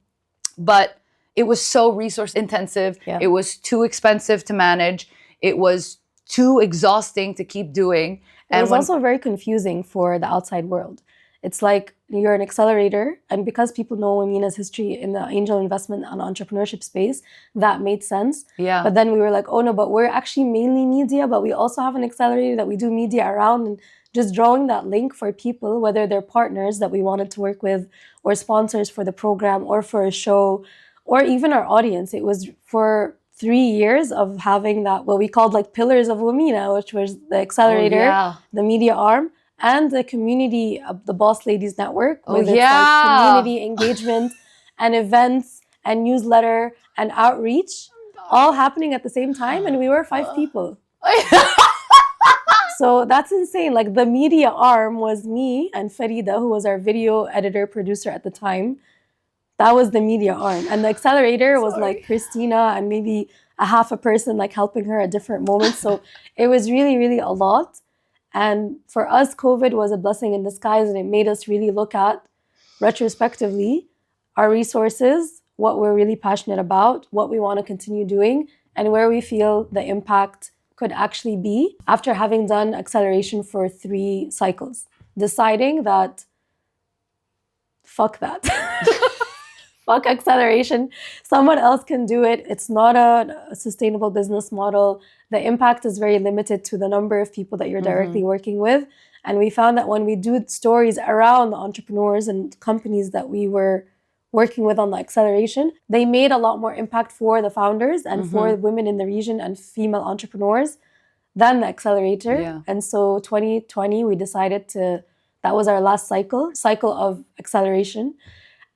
But it was so resource intensive. Yeah. It was too expensive to manage. It was too exhausting to keep doing. And it was also very confusing for the outside world. It's like you're an accelerator, and because people know Womena's history in the angel investment and entrepreneurship space, that made sense. Yeah. But then we were like, oh no, but we're actually mainly media, but we also have an accelerator that we do media around, and just drawing that link for people, whether they're partners that we wanted to work with or sponsors for the program or for a show, or even our audience. It was for 3 years of having that, what we called like pillars of Womena, which was the accelerator, the media arm, and the community of the Boss Ladies Network, with its like community engagement and events and newsletter and outreach, all happening at the same time. And we were 5 people. So that's insane. Like the media arm was me and Farida, who was our video editor, producer at the time. That was the media arm. And the accelerator was like Christina and maybe a half a person like helping her at different moments. So it was really, really a lot. And for us, COVID was a blessing in disguise, and it made us really look at, retrospectively, our resources, what we're really passionate about, what we want to continue doing, and where we feel the impact could actually be after having done acceleration for 3 cycles. Deciding that, fuck that. Fuck acceleration. Someone else can do it. It's not a sustainable business model. The impact is very limited to the number of people that you're directly working with. And we found that when we do stories around the entrepreneurs and companies that we were working with on the acceleration, they made a lot more impact for the founders and for women in the region and female entrepreneurs than the accelerator. Yeah. And so 2020, we decided that was our last cycle of acceleration.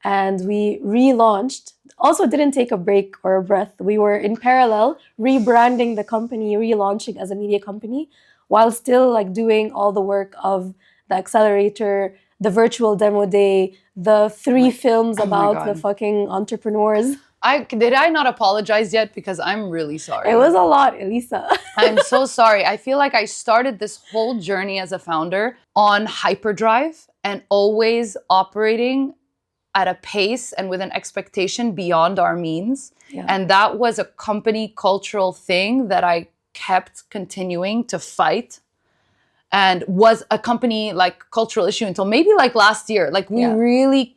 And we relaunched, also didn't take a break or a breath. We were in parallel rebranding the company, relaunching as a media company, while still like doing all the work of the accelerator, the virtual demo day, the 3 films about the fucking entrepreneurs. Did I not apologize yet? Because I'm really sorry. It was a lot, Elissa. I'm so sorry. I feel like I started this whole journey as a founder on hyperdrive and always operating at a pace and with an expectation beyond our means. Yeah. And that was a company cultural thing that I kept continuing to fight, and was a company like cultural issue until maybe like last year. Like we really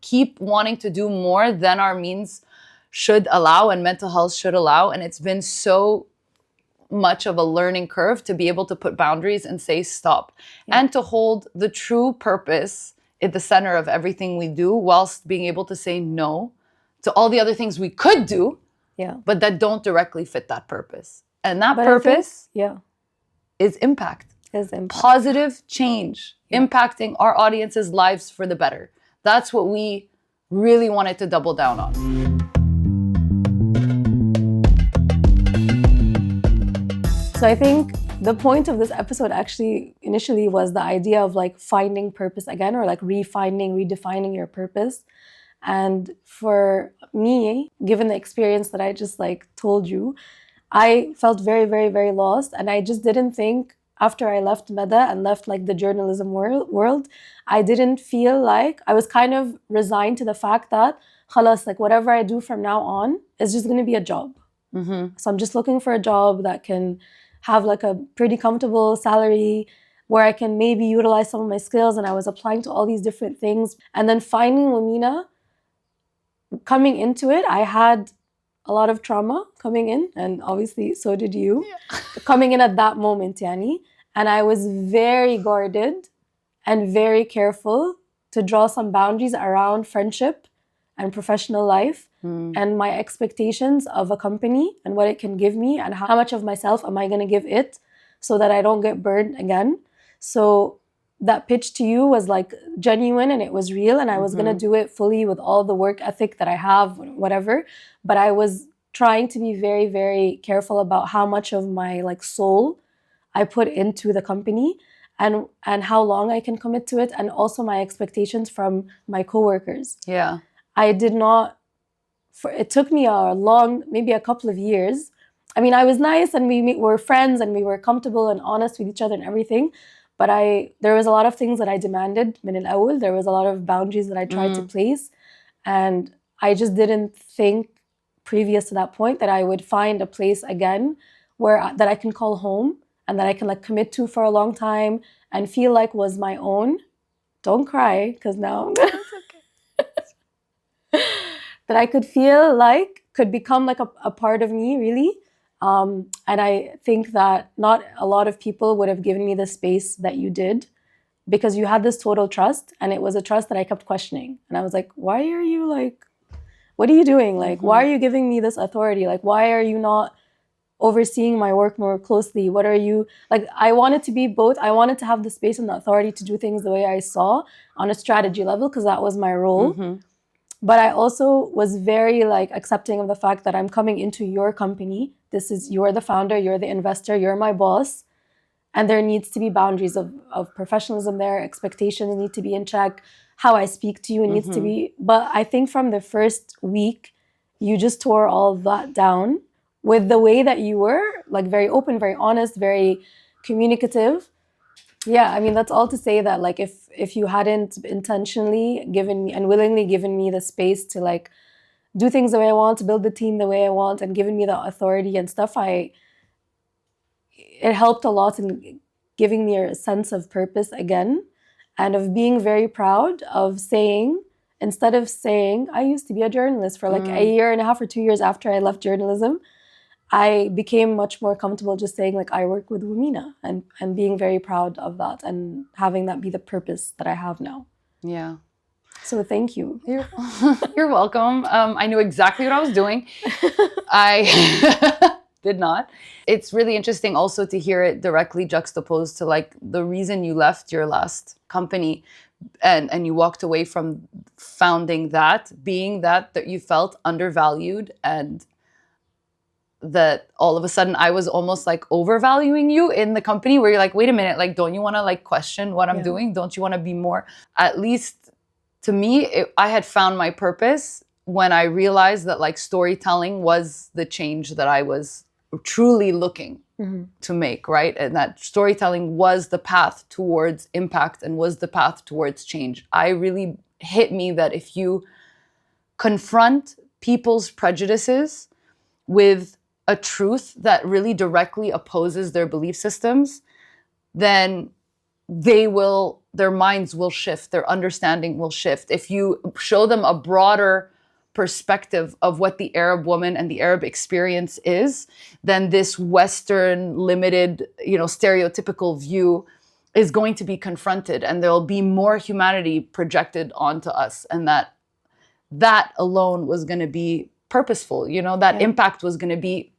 keep wanting to do more than our means should allow and mental health should allow. And it's been so much of a learning curve to be able to put boundaries and say stop, and to hold the true purpose at the center of everything we do, whilst being able to say no to all the other things we could do, but that don't directly fit that purpose. And that purpose is impact. Positive change, impacting our audience's lives for the better. That's what we really wanted to double down on. So I think the point of this episode actually initially was the idea of like finding purpose again, or like redefining your purpose. And for me, given the experience that I just like told you, I felt very, very, very lost. And I just didn't think, after I left Meda and left like the journalism world, I didn't feel like, I was kind of resigned to the fact that khalas, like whatever I do from now on is just going to be a job. So I'm just looking for a job that can have like a pretty comfortable salary where I can maybe utilize some of my skills. And I was applying to all these different things. And then finding Womena, coming into it, I had a lot of trauma coming in, and obviously so did you, coming in at that moment, Yani. And I was very guarded and very careful to draw some boundaries around friendship and professional life and my expectations of a company and what it can give me and how much of myself am I going to give it so that I don't get burned again. So that pitch to you was like genuine and it was real, and I was going to do it fully with all the work ethic that I have, whatever. But I was trying to be very, very careful about how much of my like soul I put into the company and how long I can commit to it, and also my expectations from my coworkers. I did not, it took me maybe a couple of years. I mean, I was nice and we were friends and we were comfortable and honest with each other and everything. But there was a lot of things that I demanded min al-awwal. There was a lot of boundaries that I tried to place. And I just didn't think previous to that point that I would find a place again that I can call home and that I can like commit to for a long time and feel like was my own. Don't cry, because now I'm gonna... that I could feel like could become like a part of me, really. And I think that not a lot of people would have given me the space that you did, because you had this total trust, and it was a trust that I kept questioning. And I was like, why are you like, what are you doing? Like, why are you giving me this authority? Like, why are you not overseeing my work more closely? What are you, like, I wanted to be both. I wanted to have the space and the authority to do things the way I saw on a strategy level, because that was my role. But I also was very like accepting of the fact that I'm coming into your company. You're the founder, you're the investor, you're my boss. And there needs to be boundaries of professionalism there. Expectations need to be in check. How I speak to you needs to be. But I think from the first week, you just tore all that down with the way that you were, like very open, very honest, very communicative. Yeah, I mean, that's all to say that like if you hadn't intentionally given me and willingly given me the space to like do things the way I want, to build the team the way I want, and given me the authority and stuff, it helped a lot in giving me a sense of purpose again, and of being very proud of saying, instead of saying, I used to be a journalist for like a year and a half or 2 years after I left journalism, I became much more comfortable just saying like I work with Womena, and being very proud of that and having that be the purpose that I have now. Yeah. So thank you. You're welcome. I knew exactly what I was doing. I did not. It's really interesting also to hear it directly juxtaposed to like the reason you left your last company and you walked away from founding that, being that you felt undervalued, and that all of a sudden I was almost like overvaluing you in the company, where you're like, wait a minute, like, don't you want to like question what I'm doing? Don't you want to be more? At least to me, I had found my purpose when I realized that like storytelling was the change that I was truly looking to make, right? And that storytelling was the path towards impact and was the path towards change. I really hit me that if you confront people's prejudices with a truth that really directly opposes their belief systems, then their minds will shift, their understanding will shift. If you show them a broader perspective of what the Arab woman and the Arab experience is, then this Western limited, stereotypical view is going to be confronted, and there'll be more humanity projected onto us. And that alone was going to be purposeful, that impact was going to be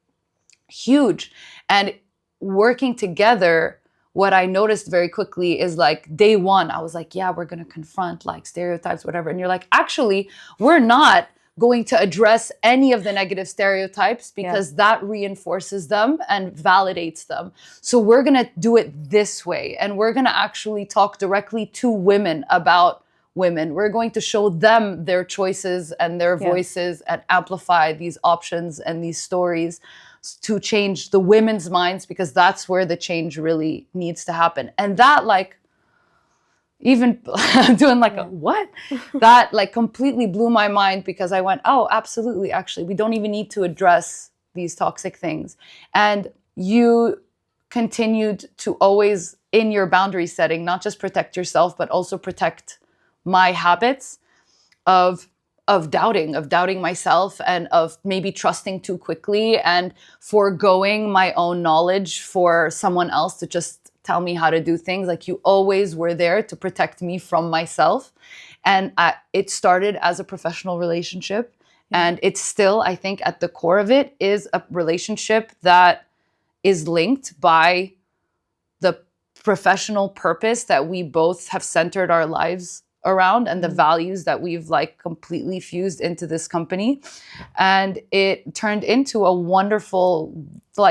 huge. And working together, what I noticed very quickly is like day one, I was like, yeah, we're going to confront like stereotypes, whatever. And you're like, actually, we're not going to address any of the negative stereotypes because that reinforces them and validates them. So we're going to do it this way. And we're going to actually talk directly to women about women. We're going to show them their choices and their voices and amplify these options and these stories to change the women's minds, because that's where the change really needs to happen. And that even doing a what? That completely blew my mind, because I went, oh, absolutely. Actually, we don't even need to address these toxic things. And you continued to always, in your boundary setting, not just protect yourself, but also protect my habits of doubting myself, and of maybe trusting too quickly and foregoing my own knowledge for someone else to just tell me how to do things. Like, you always were there to protect me from myself. And it started as a professional relationship. And it's still, I think, at the core of it is a relationship that is linked by the professional purpose that we both have centered our lives around, and the values that we've completely fused into this company. And it turned into a wonderful,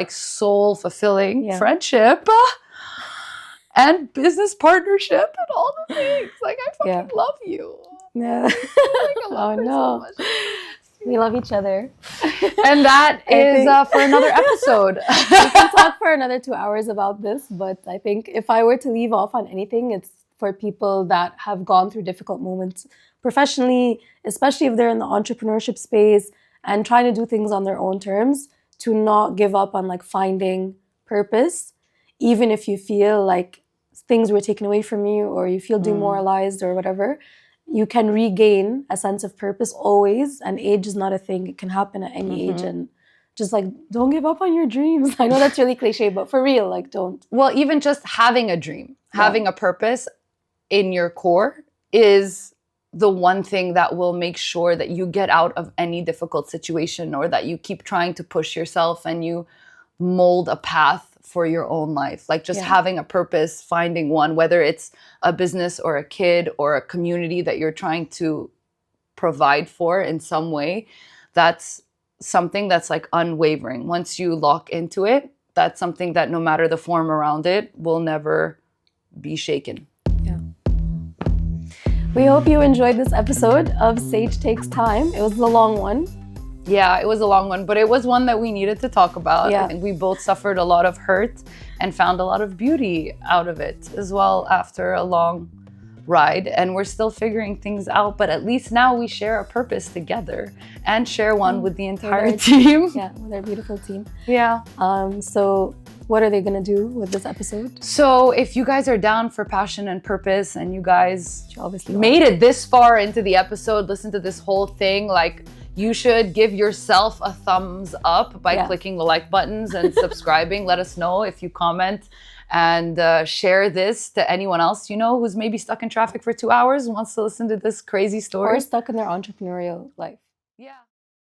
soul fulfilling friendship and business partnership and all the things. I fucking love you. Yeah. I love her so much. We love each other. And that is for another episode. We can talk for another 2 hours about this, but I think if I were to leave off on anything, it's for people that have gone through difficult moments professionally, especially if they're in the entrepreneurship space and trying to do things on their own terms, to not give up on finding purpose, even if you feel like things were taken away from you, or you feel demoralized or whatever. You can regain a sense of purpose always, and age is not a thing. It can happen at any age, and just don't give up on your dreams. I know that's really cliche, but for real, don't. Well, even just having a dream, having a purpose in your core is the one thing that will make sure that you get out of any difficult situation, or that you keep trying to push yourself and you mold a path for your own life. Having a purpose, finding one, whether it's a business or a kid or a community that you're trying to provide for in some way, that's something that's unwavering. Once you lock into it, that's something that no matter the form around it will never be shaken. Yeah. We hope you enjoyed this episode of Sage Takes Time. It was a long one. Yeah, it was a long one, but it was one that we needed to talk about. Yeah. I think we both suffered a lot of hurt and found a lot of beauty out of it as well after a long ride. And we're still figuring things out, but at least now we share a purpose together and share one with the entire team. Yeah, with our beautiful team. Yeah. So what are they going to do with this episode? So if you guys are down for passion and purpose, and you guys obviously made it this far into the episode, listen to this whole thing, you should give yourself a thumbs up by clicking the like buttons and subscribing. Let us know if you comment, and share this to anyone else you know who's maybe stuck in traffic for 2 hours and wants to listen to this crazy story. Or stuck in their entrepreneurial life. Yeah.